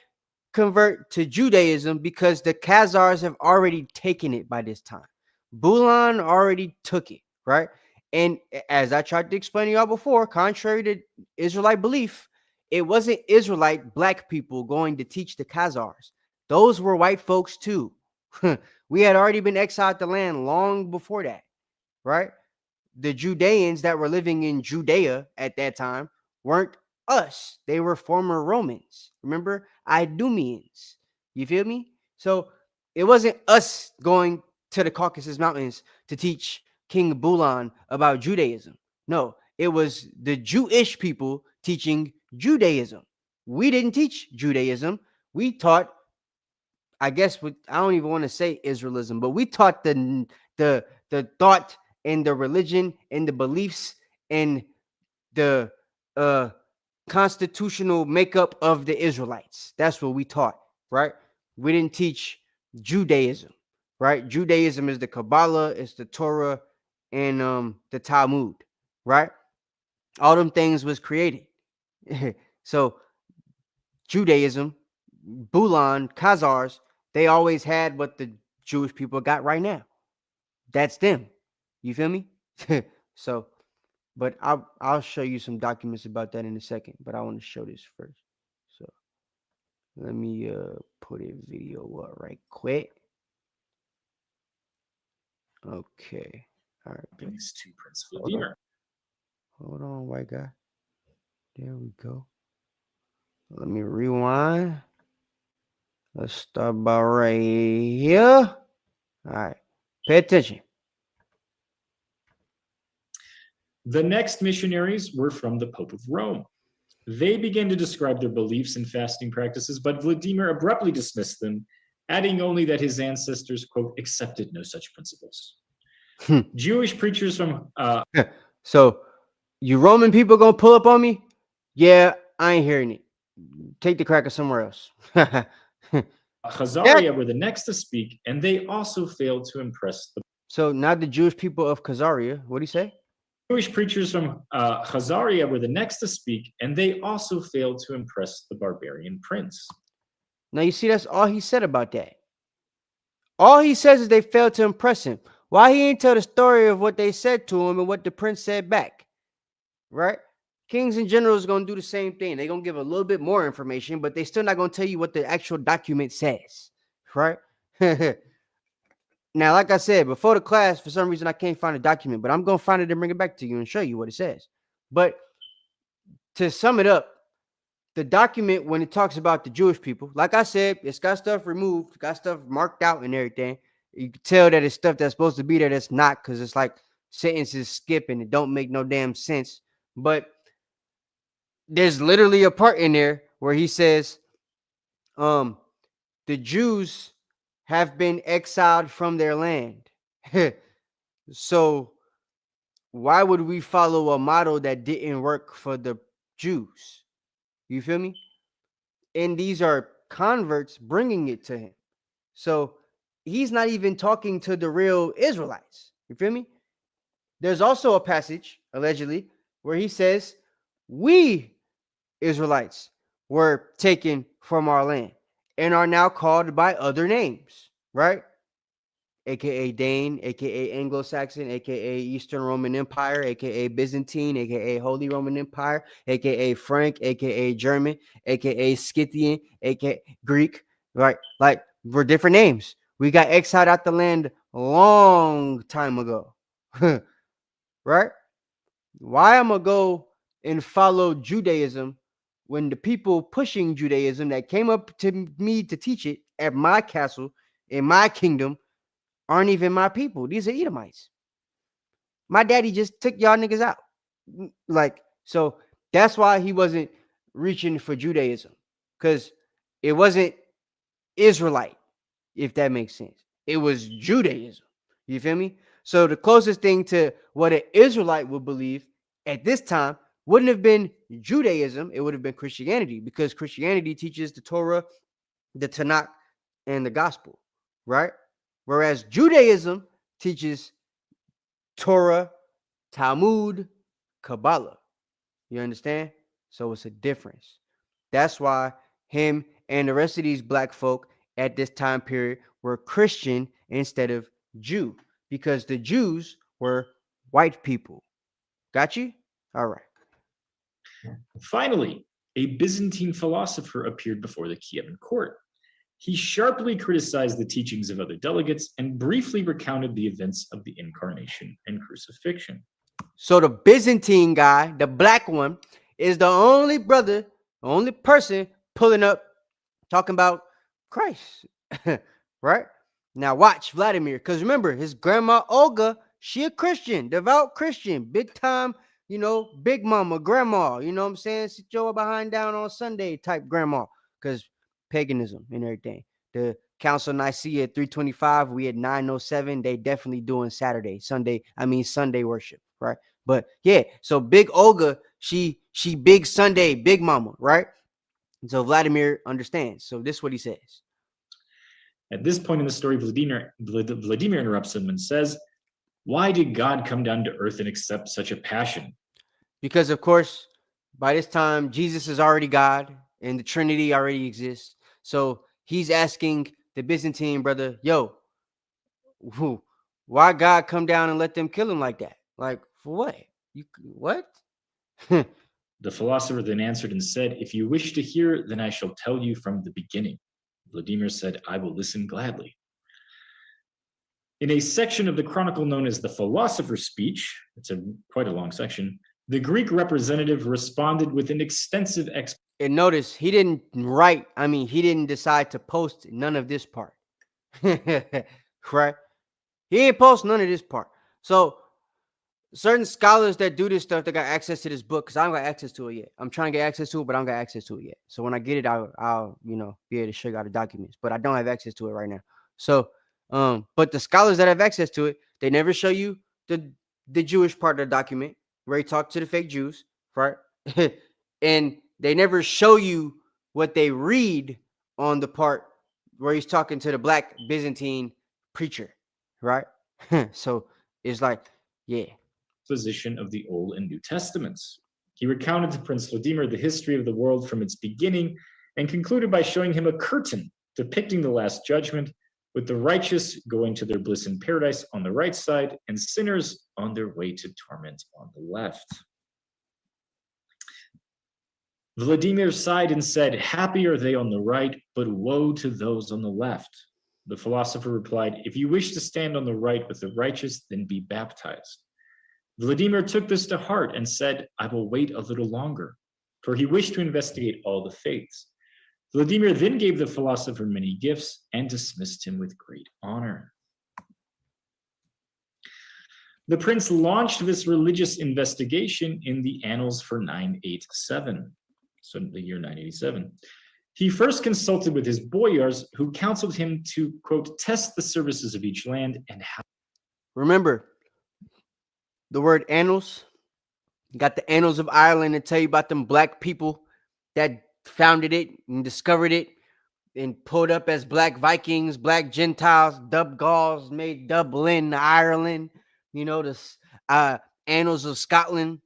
Speaker 3: convert to Judaism because the Khazars have already taken it by this time. Bulan already took it, right? And as I tried to explain to y'all before, contrary to Israelite belief, it wasn't Israelite black people going to teach the Khazars. Those were white folks too. We had already been exiled the land long before that, right? The Judeans that were living in Judea at that time weren't us. They were former Romans. Remember? Idumeans. You feel me? So it wasn't us going to the Caucasus Mountains to teach King Bulan about Judaism. No, it was the Jewish people teaching Judaism. We didn't teach Judaism. We taught, I guess, I don't even want to say Israelism, but we taught the thought and the religion and the beliefs and the constitutional makeup of the Israelites. That's what we taught, right? We didn't teach Judaism, right? Judaism is the Kabbalah, it's the Torah, and the Talmud, right? All them things was created. So Judaism, Bulan, Khazars, they always had what the Jewish people got right now. That's them. You feel me? So, but I'll show you some documents about that in a second. But I want to show this first. So let me put a video up right quick. Okay. All right.
Speaker 5: Thanks to Prince Vladimir.
Speaker 3: Hold on, white guy. There we go. Let me rewind. Let's start about right here. All right. Pay attention.
Speaker 5: The next missionaries were from the Pope of Rome. They began to describe their beliefs and fasting practices, but Vladimir abruptly dismissed them, adding only that his ancestors, quote, accepted no such principles. Jewish preachers from...
Speaker 3: So, you Roman people gonna pull up on me? Yeah, I ain't hearing it. Take the cracker somewhere else.
Speaker 5: Khazaria were the next to speak, and they also failed to impress the...
Speaker 3: So, not the Jewish people of Khazaria. What'd he say?
Speaker 5: Jewish preachers from Khazaria were the next to speak, and they also failed to impress the barbarian prince.
Speaker 3: Now, you see, that's all he said about that. All he says is they failed to impress him. Why he ain't tell the story of what they said to him and what the prince said back? Right? Kings and generals are going to do the same thing. They're going to give a little bit more information, but they still not going to tell you what the actual document says. Right? Now, like I said, before the class, for some reason, I can't find a document, but I'm going to find it and bring it back to you and show you what it says. But to sum it up, the document, when it talks about the Jewish people, like I said, it's got stuff removed, got stuff marked out and everything. You can tell that it's stuff that's supposed to be there that's not, because it's like sentences skip and it don't make no damn sense. But there's literally a part in there where he says, the Jews have been exiled from their land. So why would we follow a model that didn't work for the Jews? You feel me? And these are converts bringing it to him. So he's not even talking to the real Israelites. You feel me? There's also a passage, allegedly, where he says, we Israelites were taken from our land and are now called by other names, right? AKA Dane, AKA Anglo-Saxon, AKA Eastern Roman Empire, AKA Byzantine, AKA Holy Roman Empire, AKA Frank, AKA German, AKA Scythian, AKA Greek, right? Like, we're different names. We got exiled out the land a long time ago, right? Why I'm going to go and follow Judaism when the people pushing Judaism that came up to me to teach it at my castle in my kingdom aren't even my people. These are Edomites. My daddy just took y'all niggas out. Like, so that's why he wasn't reaching for Judaism, because it wasn't Israelite, if that makes sense. It was Judaism. You feel me? So the closest thing to what an Israelite would believe at this time wouldn't have been Judaism. It would have been Christianity, because Christianity teaches the Torah, the Tanakh, and the gospel, right? Whereas Judaism teaches Torah, Talmud, Kabbalah. You understand? So it's a difference. That's why him and the rest of these black folk at this time period were Christian instead of Jew, because the Jews were white people. Got you? All right.
Speaker 5: Finally, a Byzantine philosopher appeared before the Kievan court. He sharply criticized the teachings of other delegates and briefly recounted the events of the incarnation and crucifixion.
Speaker 3: So the Byzantine guy, the black one, is the only brother, the only person pulling up, talking about Christ, right? Now watch Vladimir, because remember, his grandma Olga, she a Christian, devout Christian, big time, big mama, grandma, you know what I'm saying? Sit your behind down on Sunday type grandma, because paganism and everything. The Council of Nicaea 325, we at 907. They definitely doing Sunday worship, right? But yeah, so big Olga, she big Sunday, big mama, right? So Vladimir understands. So this is what he says.
Speaker 5: At this point in the story, Vladimir interrupts him and says, "Why did God come down to earth and accept such a passion?"
Speaker 3: Because, of course, by this time, Jesus is already God and the Trinity already exists. So he's asking the Byzantine brother, yo, why God come down and let them kill him like that? Like, for what? What?
Speaker 5: The philosopher then answered and said, "If you wish to hear, then I shall tell you from the beginning." Vladimir said, "I will listen gladly." In a section of the chronicle known as the philosopher's speech, it's quite a long section, the Greek representative responded with an extensive explanation.
Speaker 3: And notice he didn't decide to post none of this part. Right? He didn't post none of this part. So certain scholars that do this stuff, they got access to this book, because I don't got access to it yet. I'm trying to get access to it, but I don't got access to it yet. So when I get it, I'll be able to show you all the documents, but I don't have access to it right now. So, but the scholars that have access to it, they never show you the Jewish part of the document where he talked to the fake Jews, right? And they never show you what they read on the part where he's talking to the black Byzantine preacher, right? So it's like, yeah.
Speaker 5: Exposition of the Old and New Testaments. He recounted to Prince Vladimir the history of the world from its beginning and concluded by showing him a curtain depicting the Last Judgment, with the righteous going to their bliss in paradise on the right side and sinners on their way to torment on the left. Vladimir sighed and said, "Happy are they on the right, but woe to those on the left." The philosopher replied, "If you wish to stand on the right with the righteous, then be baptized." Vladimir took this to heart and said, "I will wait a little longer," for he wished to investigate all the faiths. Vladimir then gave the philosopher many gifts and dismissed him with great honor. The prince launched this religious investigation in the annals for 987, so the year 987. He first consulted with his boyars, who counseled him to, quote, test the services of each land and how.
Speaker 3: Remember, the word annals, you got the annals of Ireland to tell you about them black people that founded it and discovered it and pulled up as black Vikings, black Gentiles, Dub Gauls, made Dublin, Ireland, the annals of Scotland.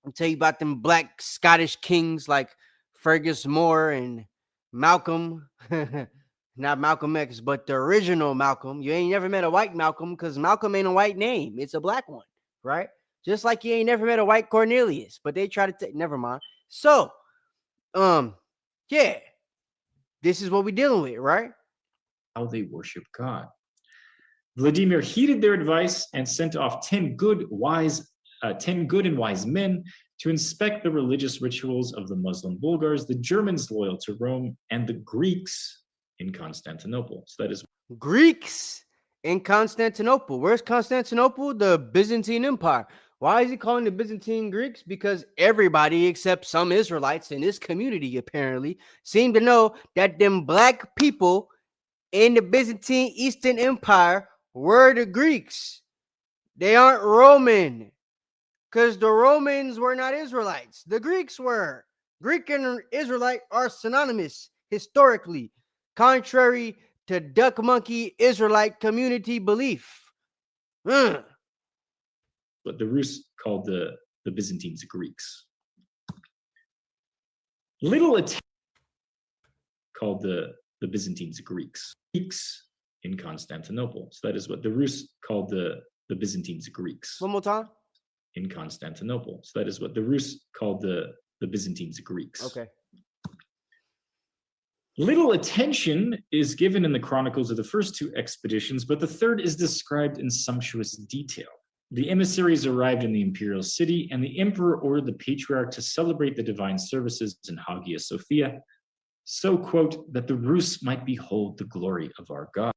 Speaker 3: I'll tell you about them black Scottish kings like Fergus Moore and Malcolm, not Malcolm X, but the original Malcolm. You ain't never met a white Malcolm, because Malcolm ain't a white name. It's a black one, right? Just like you ain't never met a white Cornelius, but they try to take, never mind. So, yeah, this is what we're dealing with, right?
Speaker 5: How they worship God. Vladimir heeded their advice and sent off 10 good and wise men to inspect the religious rituals of the Muslim Bulgars, the Germans loyal to Rome, and the Greeks in Constantinople. So that is
Speaker 3: Greeks in Constantinople. Where's Constantinople? The Byzantine Empire. Why is he calling the Byzantine Greeks? Because everybody except some Israelites in this community apparently seem to know that them black people in the Byzantine Eastern Empire were the Greeks. They aren't Roman, because the Romans were not Israelites. The Greeks were. Greek and Israelite are synonymous historically, contrary to duck monkey Israelite community belief.
Speaker 5: what the Rus called the Byzantines Greeks. Little called the Byzantines Greeks. Greeks in Constantinople. So that is what the Rus called the Byzantines Greeks.
Speaker 3: One more time.
Speaker 5: In Constantinople. So that is what the Rus called the Byzantines Greeks.
Speaker 3: Okay.
Speaker 5: Little attention is given in the chronicles of the first two expeditions, but the third is described in sumptuous detail. The emissaries arrived in the imperial city, and the emperor ordered the patriarch to celebrate the divine services in Hagia Sophia, so, quote, that the Rus might behold the glory of our God.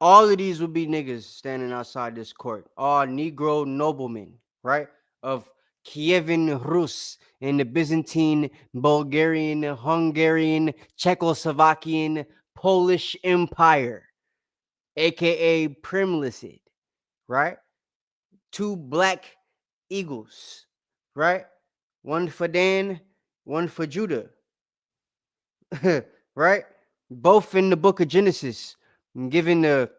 Speaker 3: All of these would be niggas standing outside this court. All Negro noblemen, right? Of Kievan Rus in the Byzantine, Bulgarian, Hungarian, Czechoslovakian, Polish Empire, aka Primlicid, right? Two black eagles, right? One for Dan, one for Judah, right? Both in the book of Genesis, given the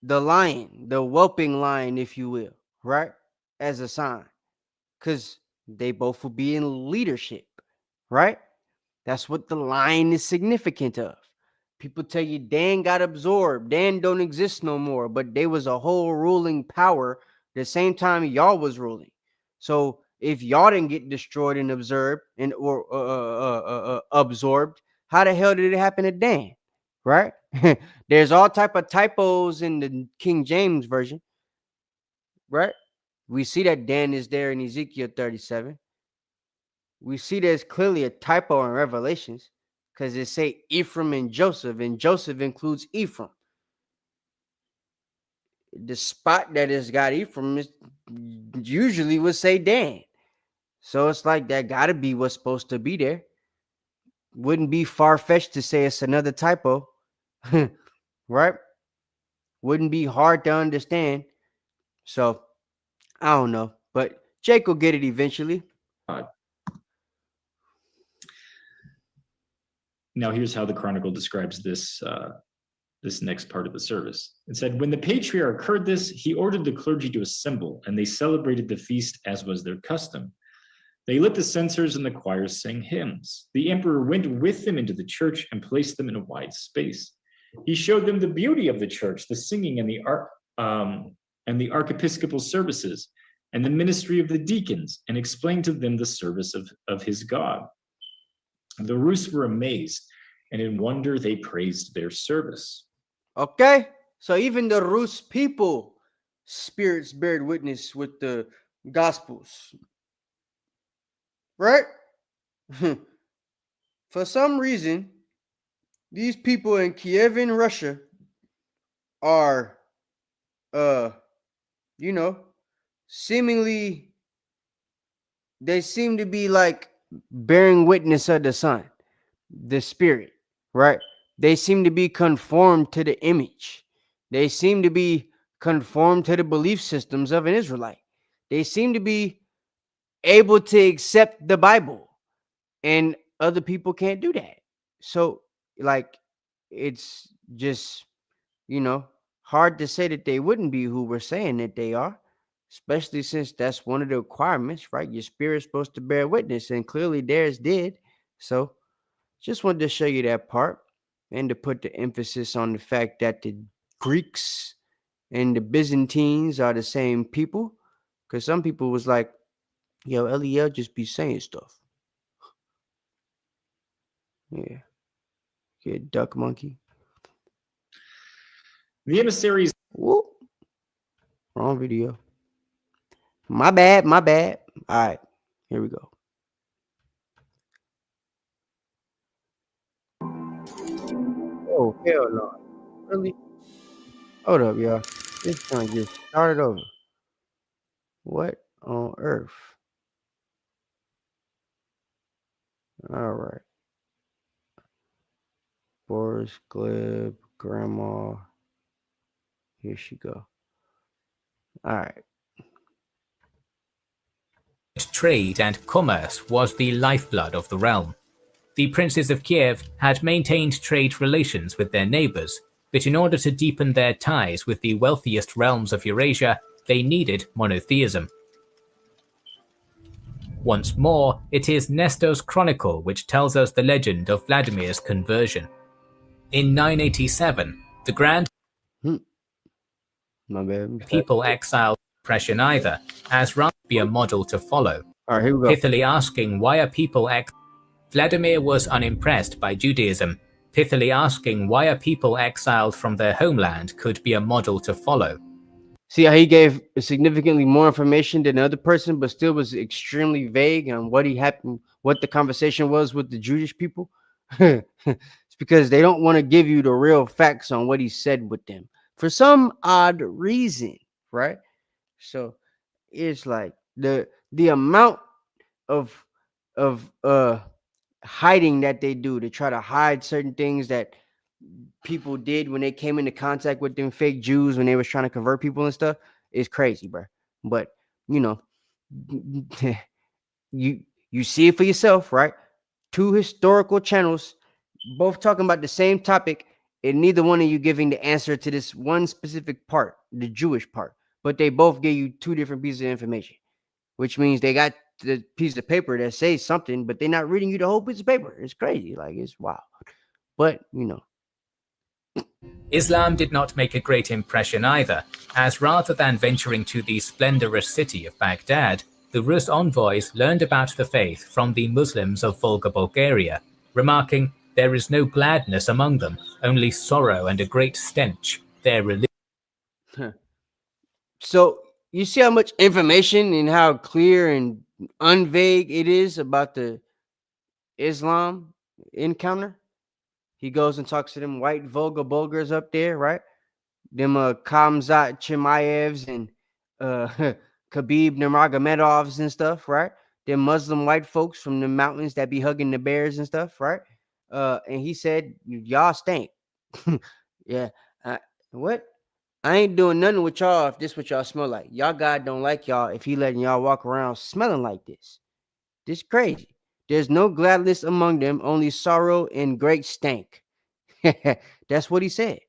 Speaker 3: lion, the whelping lion, if you will, right, as a sign, because they both will be in leadership, right? That's what the lion is significant of. People tell you Dan got absorbed, Dan don't exist no more, but there was a whole ruling power the same time y'all was ruling. So if y'all didn't get destroyed and observed and or absorbed, how the hell did it happen to Dan? Right? There's all type of typos in the King James version, right? We see that Dan is there in Ezekiel 37. We see there's clearly a typo in Revelations because it say Ephraim and Joseph includes Ephraim. The spot that it's got Ephraim is usually would say Dan. So it's like that gotta be what's supposed to be there. Wouldn't be far-fetched to say it's another typo. Right? Wouldn't be hard to understand. So I don't know, but Jake will get it eventually.
Speaker 5: Now here's how the chronicle describes this next part of the service. It said, when the patriarch heard this, he ordered the clergy to assemble, and they celebrated the feast as was their custom. They lit the censers, and the choirs sang hymns. The emperor went with them into the church and placed them in a wide space. He showed them the beauty of the church, the singing and the archiepiscopal services, and the ministry of the deacons, and explained to them the service of his God. The Rus were amazed, and in wonder they praised their service.
Speaker 3: Okay, so even the Rus people, spirits bear witness with the Gospels, right? For some reason, these people in Kievan, Russia, are, seemingly, they seem to be like bearing witness of the Son, the Spirit, right? They seem to be conformed to the image. They seem to be conformed to the belief systems of an Israelite. They seem to be able to accept the Bible, and other people can't do that. So, like, it's just, hard to say that they wouldn't be who we're saying that they are, especially since that's one of the requirements, right? Your spirit's supposed to bear witness, and clearly theirs did. So, just wanted to show you that part and to put the emphasis on the fact that the Greeks and the Byzantines are the same people. Because some people was like, yo, Eliel just be saying stuff. Yeah, duck monkey.
Speaker 5: The emissaries.
Speaker 3: Whoop. Wrong video. My bad. My bad. All right. Here we go. Oh, hell no. Really? Hold up, y'all. This joint just started over. What on earth? All right. Boris Glib, Grandma. Here she go. All right.
Speaker 4: Trade and commerce was the lifeblood of the realm. The princes of Kiev had maintained trade relations with their neighbors, but in order to deepen their ties with the wealthiest realms of Eurasia, they needed monotheism. Once more, it is Nestor's chronicle which tells us the legend of Vladimir's conversion. In 987, the Grand
Speaker 3: My bad.
Speaker 4: people exiled oppression either, as rather be a model to follow.
Speaker 3: All right, here we go.
Speaker 4: Pithily asking why are people Vladimir was unimpressed by Judaism, pithily asking why a people exiled from their homeland could be a model to follow.
Speaker 3: See how he gave significantly more information than the other person, but still was extremely vague on what what the conversation was with the Jewish people. It's because they don't want to give you the real facts on what he said with them for some odd reason, right? So it's like the amount of hiding that they do to try to hide certain things that people did when they came into contact with them fake Jews when they was trying to convert people and stuff is crazy, bro. But you know, you see it for yourself, right? Two historical channels, both talking about the same topic, and neither one of you giving the answer to this one specific part, the Jewish part. But they both give you two different pieces of information, which means they got the piece of paper that says something, but they're not reading you the whole piece of paper. It's crazy, like it's wild. But you know,
Speaker 4: Islam did not make a great impression either, as rather than venturing to the splendorous city of Baghdad, the Rus envoys learned about the faith from the Muslims of Volga Bulgaria, remarking, "There is no gladness among them, only sorrow and a great stench. Their religion."
Speaker 3: So you see how much information and how clear and unvague it is about the Islam encounter. He goes and talks to them white Volga Bulgars up there, right? Them Kamzat Chimayevs and Khabib Nurmagomedovs and stuff, right? Them Muslim white folks from the mountains that be hugging the bears and stuff, right? And he said, y'all stink. Yeah. What? I ain't doing nothing with y'all if this what y'all smell like. Y'all God don't like y'all if he letting y'all walk around smelling like this. This crazy. There's no gladness among them, only sorrow and great stank. That's what he said.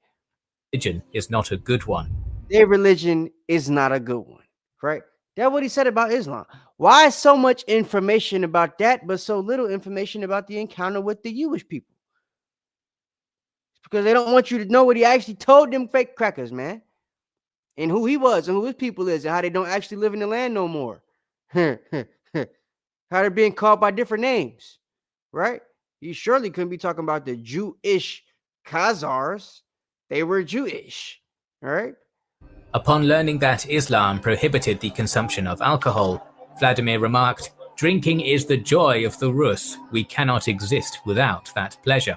Speaker 4: Religion is not a good one.
Speaker 3: Their religion is not a good one, right? That's what he said about Islam. Why so much information about that, but so little information about the encounter with the Jewish people? It's because they don't want you to know what he actually told them fake crackers, man. And who he was and who his people is and how they don't actually live in the land no more. How they're being called by different names, right? He surely couldn't be talking about the Jewish Khazars. They were Jewish, all right?
Speaker 4: Upon learning that Islam prohibited the consumption of alcohol, Vladimir remarked, "Drinking is the joy of the Rus. We cannot exist without that pleasure."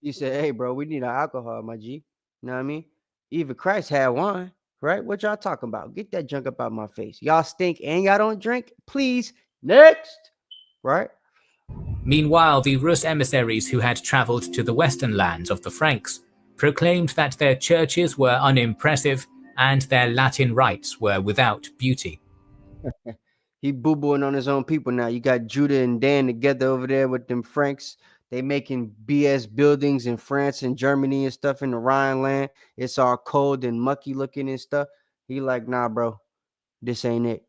Speaker 3: He said, hey, bro, we need our alcohol, my G. You know what I mean? Even Christ had wine, right? What y'all talking about? Get that junk up out my face. Y'all stink and y'all don't drink? Please, next, right?
Speaker 4: Meanwhile, the Rus emissaries who had traveled to the western lands of the Franks proclaimed that their churches were unimpressive and their Latin rites were without beauty.
Speaker 3: He boo-booing on his own people now. You got Judah and Dan together over there with them Franks. They making BS buildings in France and Germany and stuff in the Rhineland. It's all cold and mucky looking and stuff. He like, nah, bro, this ain't it.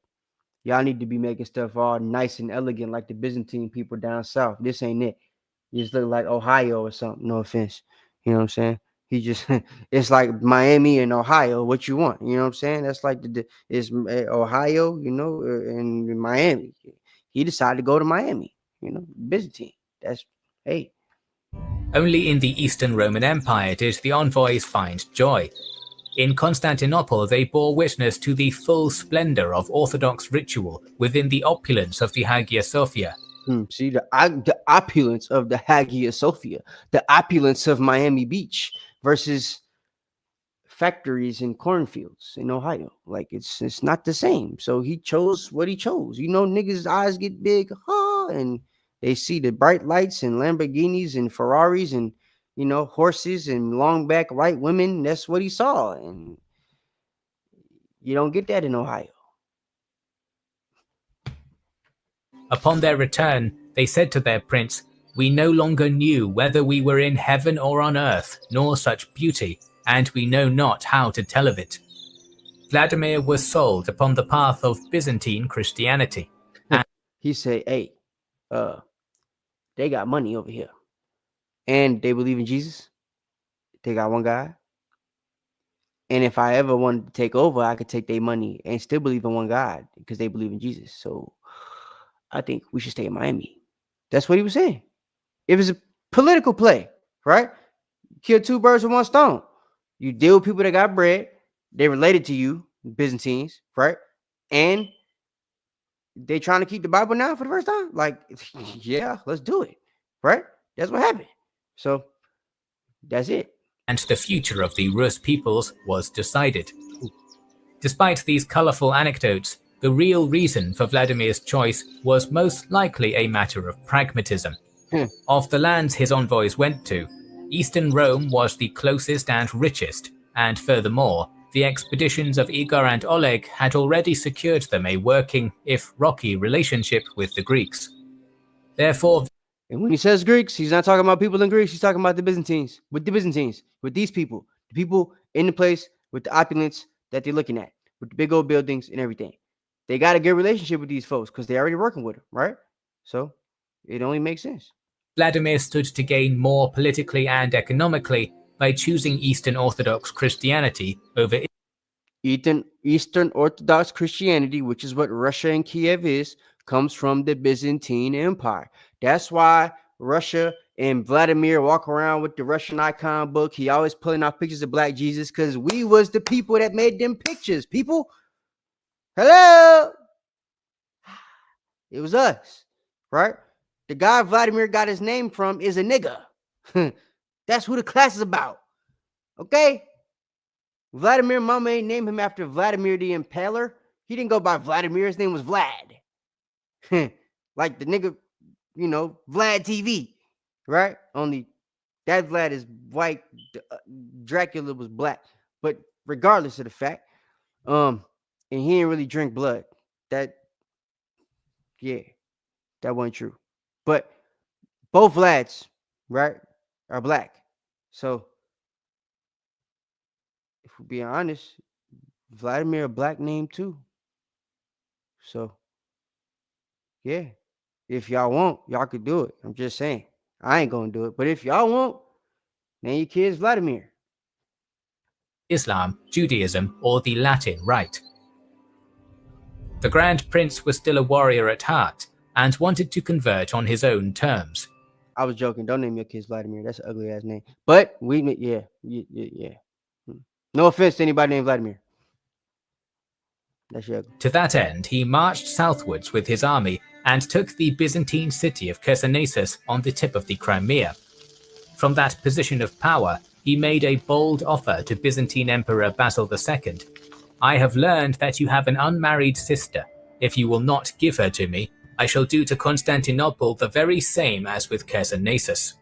Speaker 3: Y'all need to be making stuff all nice and elegant like the Byzantine people down south. This ain't it. You just look like Ohio or something. No offense. You know what I'm saying? He just, it's like Miami and Ohio. What you want? You know what I'm saying? That's like it's Ohio, you know, and Miami. He decided to go to Miami, you know, Byzantine. That's, hey.
Speaker 4: Only in the Eastern Roman Empire did the envoys find joy. In Constantinople, they bore witness to the full splendor of Orthodox ritual within the opulence of the Hagia Sophia.
Speaker 3: See, the opulence of the Hagia Sophia, the opulence of Miami Beach versus factories and cornfields in Ohio. Like it's not the same. So he chose what he chose. Niggas' eyes get big, and they see the bright lights and Lamborghinis and Ferraris and horses and long back white women. That's what he saw, and you don't get that in Ohio.
Speaker 4: Upon their return, they said to their prince, "We no longer knew whether we were in heaven or on earth, nor such beauty, and we know not how to tell of it." Vladimir was sold upon the path of Byzantine Christianity.
Speaker 3: He said, "Hey, they got money over here, and they believe in Jesus. They got one God. And if I ever wanted to take over, I could take their money and still believe in one God because they believe in Jesus. So I think we should stay in Miami." That's what he was saying. It was a political play, right? Kill two birds with one stone. You deal with people that got bread. They related to you, Byzantines, right? And they trying to keep the Bible now for the first time. Like, yeah, let's do it, right? That's what happened. So that's it.
Speaker 4: And the future of the Rus peoples was decided. Despite these colorful anecdotes, the real reason for Vladimir's choice was most likely a matter of pragmatism. Of the lands his envoys went to, Eastern Rome was the closest and richest, and furthermore, the expeditions of Igor and Oleg had already secured them a working, if rocky, relationship with the Greeks. Therefore,
Speaker 3: and when he says Greeks, he's not talking about people in Greece. He's talking about the Byzantines, with these people, the people in the place with the opulence that they're looking at, with the big old buildings and everything. They got a good relationship with these folks because they're already working with them, right? So it only makes sense.
Speaker 4: Vladimir stood to gain more politically and economically by choosing Eastern Orthodox Christianity over
Speaker 3: Eastern Orthodox Christianity, which is what Russia and Kiev is, comes from the Byzantine Empire. That's why Russia and Vladimir walk around with the Russian icon book. He always pulling out pictures of Black Jesus because we was the people that made them pictures. People, hello, it was us, right? The guy Vladimir got his name from is a nigga. That's who the class is about. Okay? Vladimir mama ain't named him after Vladimir the Impaler. He didn't go by Vladimir. His name was Vlad. Like the nigga, Vlad TV, right? Only that Vlad is white. Dracula was black. But regardless of the fact, and he didn't really drink blood. That wasn't true. But both Vlads, right, are black. So if we're being honest, Vladimir a black name too. So yeah, if y'all want, y'all could do it. I'm just saying. I ain't gonna do it. But if y'all want, name your kids Vladimir.
Speaker 4: Islam, Judaism, or the Latin Rite. The Grand Prince was still a warrior at heart and wanted to convert on his own terms.
Speaker 3: I was joking. Don't name your kids Vladimir. That's an ugly ass name. But yeah. No offense to anybody named Vladimir. That's ugly.
Speaker 4: To that end, he marched southwards with his army and took the Byzantine city of Chersonesus on the tip of the Crimea. From that position of power, he made a bold offer to Byzantine Emperor Basil II. "I have learned that you have an unmarried sister. If you will not give her to me, I shall do to Constantinople the very same as with Chersonesus."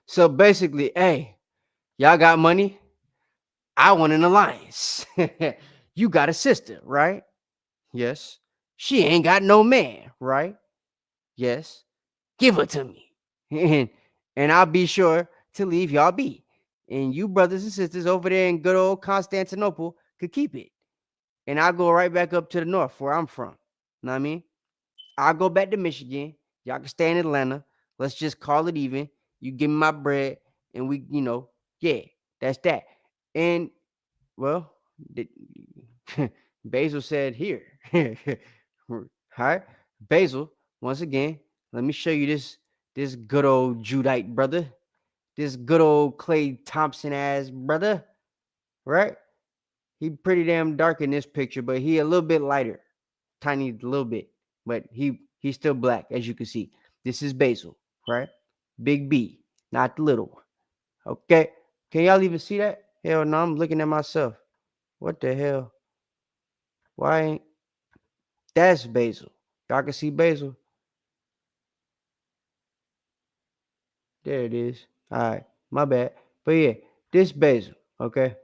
Speaker 3: So basically, hey, y'all got money? I want an alliance. You got a sister, right? Yes. She ain't got no man, right? Yes. Give her to me. And I'll be sure to leave y'all be. And you brothers and sisters over there in good old Constantinople could keep it. And I'll go right back up to the north where I'm from. Know what I mean? I'll go back to Michigan. Y'all can stay in Atlanta. Let's just call it even. You give me my bread and we, that's that. And, well, Basil said here. All right. Basil, once again, let me show you this good old Judite brother. This good old Clay Thompson ass brother. Right? He pretty damn dark in this picture, but he a little bit lighter, tiny little bit, but he's still black, as you can see. This is Basil, right? Big B, not the little one. Okay, can y'all even see that? Hell no, I'm looking at myself. What the hell? Why ain't that's Basil? Y'all can see Basil. There it is. All right, my bad. But yeah, this Basil, okay?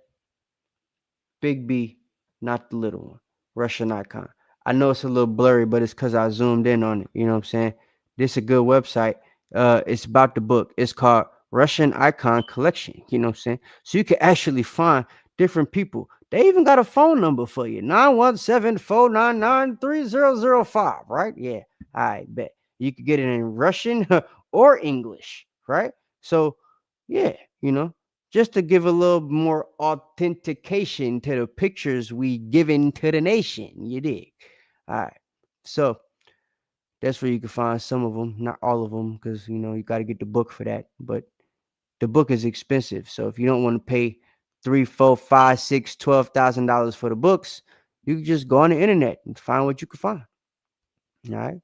Speaker 3: Big B, not the little one. Russian icon. I know it's a little blurry, but it's because I zoomed in on it. You know what I'm saying? This is a good website. It's about the book. It's called Russian Icon Collection. You know what I'm saying? So you can actually find different people. They even got a phone number for you. 917-499-3005, right? Yeah. I bet. You could get it in Russian or English, right? So, yeah, you know, just to give a little more authentication to the pictures we given to the nation. You dig? All right. So that's where you can find some of them, not all of them, because, you know, you got to get the book for that. But the book is expensive. So if you don't want to pay $3, $4, $5, $6, $12,000 for the books, you can just go on the internet and find what you can find. All right.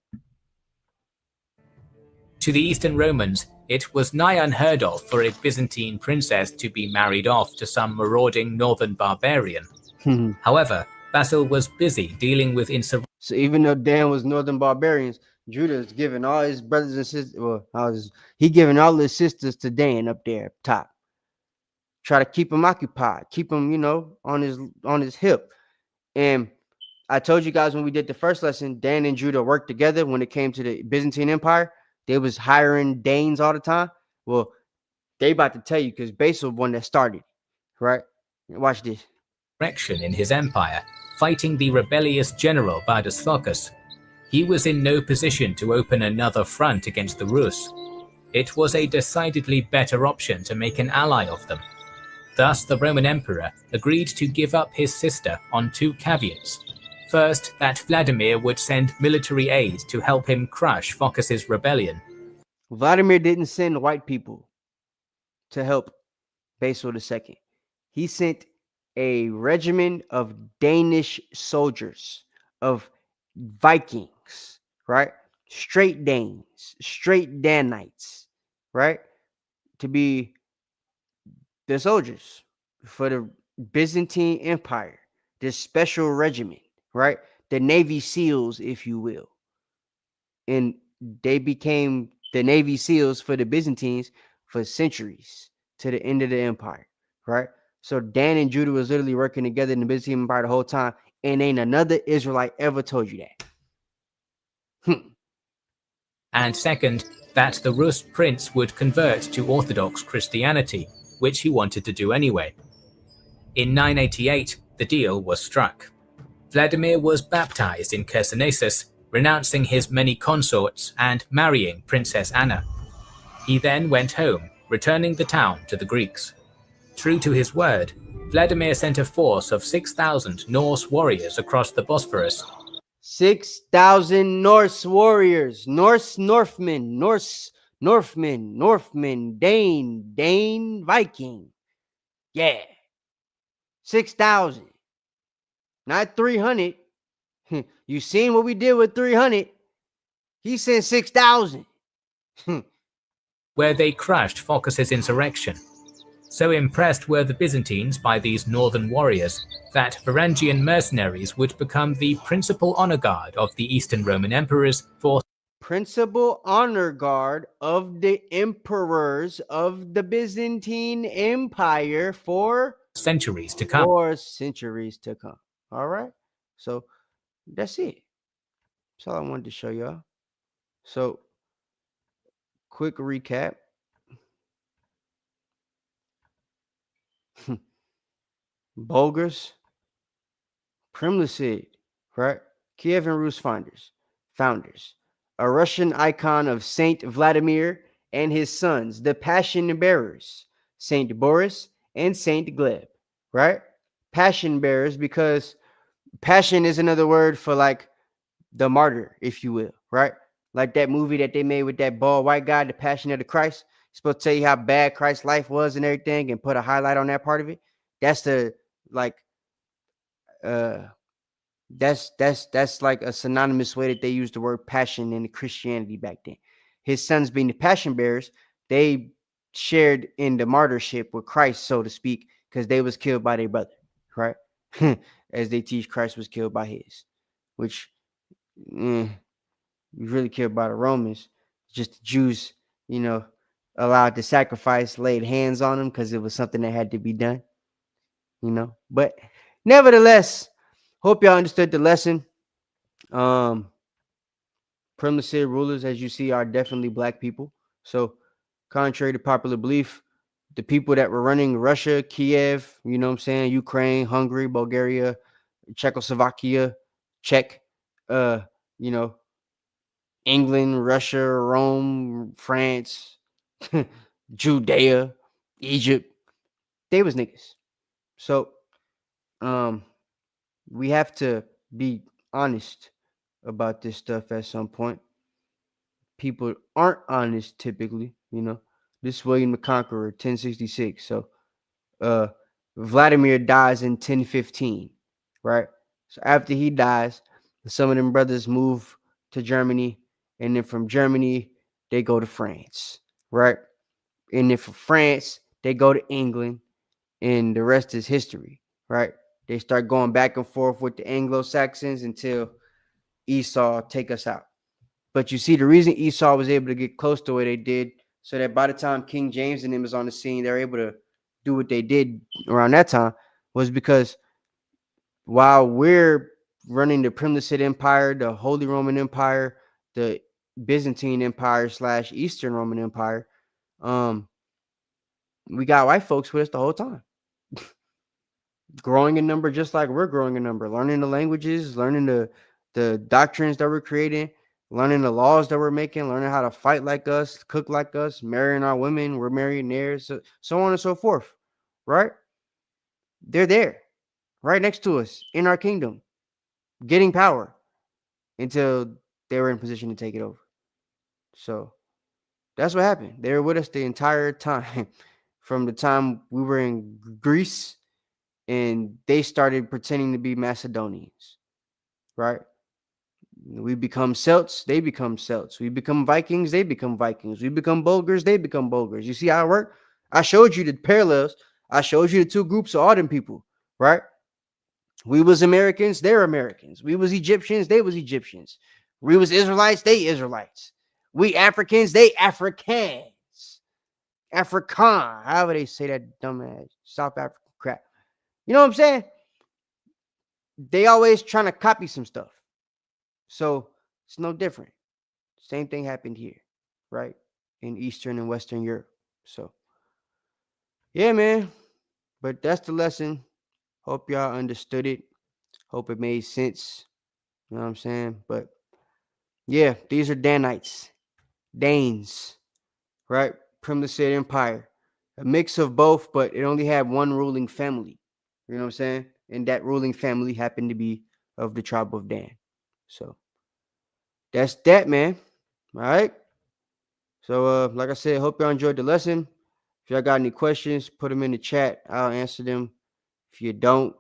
Speaker 4: To the Eastern Romans, it was nigh unheard of for a Byzantine princess to be married off to some marauding northern barbarian. However, Basil was busy dealing with insurrection.
Speaker 3: So even though Dan was northern barbarians, Judah is giving all his brothers and sisters, he giving all his sisters to Dan up there up top. Try to keep him occupied, keep him, you know, on his hip. And I told you guys when we did the first lesson, Dan and Judah worked together when it came to the Byzantine Empire. They was hiring Danes all the time. Well, they about to tell you because Basil one that started, right? Watch this.
Speaker 4: In his empire, fighting the rebellious general Vladamir. He was in no position to open another front against the Rus. It was a decidedly better option to make an ally of them. Thus, the Roman emperor agreed to give up his sister on two caveats. First, that Vladimir would send military aid to help him crush Phocas's rebellion.
Speaker 3: Vladimir didn't send white people to help Basil II. He sent a regiment of Danish soldiers, of Vikings, right? Straight Danes, straight Danites, right? To be the soldiers for the Byzantine Empire, this special regiment, right? The Navy SEALs, if you will. And they became the Navy SEALs for the Byzantines for centuries to the end of the empire, right? So Dan and Judah was literally working together in the Byzantine Empire the whole time, and ain't another Israelite ever told you that.
Speaker 4: And second, that the Rus prince would convert to Orthodox Christianity, which he wanted to do anyway. In 988, the deal was struck. Vladimir was baptized in Chersonesus, renouncing his many consorts and marrying Princess Anna. He then went home, returning the town to the Greeks. True to his word, Vladimir sent a force of 6,000 Norse warriors across the Bosphorus.
Speaker 3: 6,000 Norse warriors, Northmen, Dane, Viking. Yeah. 6,000. Not 300. You seen what we did with 300. He sent 6,000.
Speaker 4: Where they crushed Phocas's insurrection. So impressed were the Byzantines by these northern warriors that Varangian mercenaries would become the principal honor guard of the Eastern Roman emperors for
Speaker 3: principal honor guard of the emperors of the Byzantine Empire for
Speaker 4: centuries to come.
Speaker 3: All right. So that's it. That's all I wanted to show y'all. So quick recap. Bulgars, Primlicid, right? Kievan Rus founders. A Russian icon of Saint Vladimir and his sons, the Passion Bearers, Saint Boris and Saint Gleb, right? Passion Bearers, because passion is another word for like the martyr, if you will, right? Like that movie that they made with that bald white guy, The Passion of the Christ. It's supposed to tell you how bad Christ's life was and everything and put a highlight on that part of it. That's the like That's like a synonymous way that they used the word passion in Christianity back then. His sons being the passion bearers, they shared in the martyrship with Christ, so to speak, because they was killed by their brother, right? As they teach Christ was killed by his, which you really killed by the Romans. Just the Jews, allowed to sacrifice, laid hands on them because it was something that had to be done, But nevertheless, hope y'all understood the lesson. Primitive rulers, as you see, are definitely black people. So, contrary to popular belief, the people that were running Russia, Kiev, Ukraine, Hungary, Bulgaria, Czechoslovakia, Czech, uh, you know, England, Russia, Rome, France, Judea, Egypt, they was niggas. So, we have to be honest about this stuff at some point. People aren't honest typically, This William the Conqueror, 1066. So Vladimir dies in 1015, right? So after he dies, some of them brothers move to Germany, and then from Germany, they go to France, right? And then from France, they go to England, and the rest is history, right? They start going back and forth with the Anglo-Saxons until Esau take us out. But you see, the reason Esau was able to get close to where they did, so that by the time King James and them was on the scene, they're able to do what they did around that time, was because while we're running the Primitive Empire, the Holy Roman Empire, the Byzantine Empire / Eastern Roman Empire, we got white folks with us the whole time. Growing in number just like we're growing in number, learning the languages, learning the doctrines that we're creating, learning the laws that we're making, learning how to fight like us, cook like us, marrying our women, we're marrying theirs, so on and so forth, right? They're there, right next to us in our kingdom, getting power until they were in position to take it over. So that's what happened. They were with us the entire time, from the time we were in Greece and they started pretending to be Macedonians, right? We become Celts, they become Celts. We become Vikings, they become Vikings. We become Bulgars, they become Bulgars. You see how it worked? I showed you the parallels. I showed you the two groups of all them people, right? We was Americans, they're Americans. We was Egyptians, they was Egyptians. We was Israelites, they Israelites. We Africans, they Africans. African, however they say that dumbass South African crap. You know what I'm saying? They always trying to copy some stuff. So it's no different. Same thing happened here, right? In Eastern and Western Europe. So, yeah, man. But that's the lesson. Hope y'all understood it. Hope it made sense. You know what I'm saying? But yeah, these are Danites, Danes, right? Primitive Empire. A mix of both, but it only had one ruling family. You know what I'm saying? And that ruling family happened to be of the tribe of Dan. So that's that, man. All right. So, like I said, hope y'all enjoyed the lesson. If y'all got any questions, put them in the chat. I'll answer them. If you don't,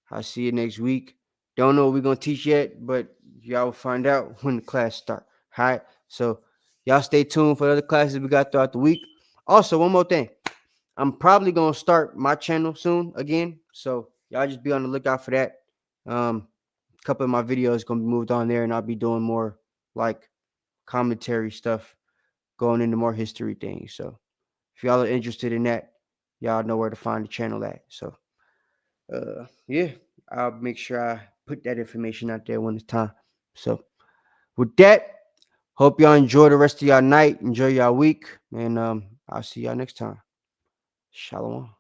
Speaker 3: I'll see you next week. Don't know what we're going to teach yet, but y'all will find out when the class starts. All right. So, y'all stay tuned for the other classes we got throughout the week. Also, one more thing. I'm probably going to start my channel soon again. So, y'all just be on the lookout for that. A couple of my videos going to be moved on there, and I'll be doing more like commentary stuff, going into more history things. So if y'all are interested in that, y'all know where to find the channel at. So yeah, I'll make sure I put that information out there when it's time. So with that, hope y'all enjoy the rest of y'all night, enjoy y'all week, and I'll see y'all next time. Shalom.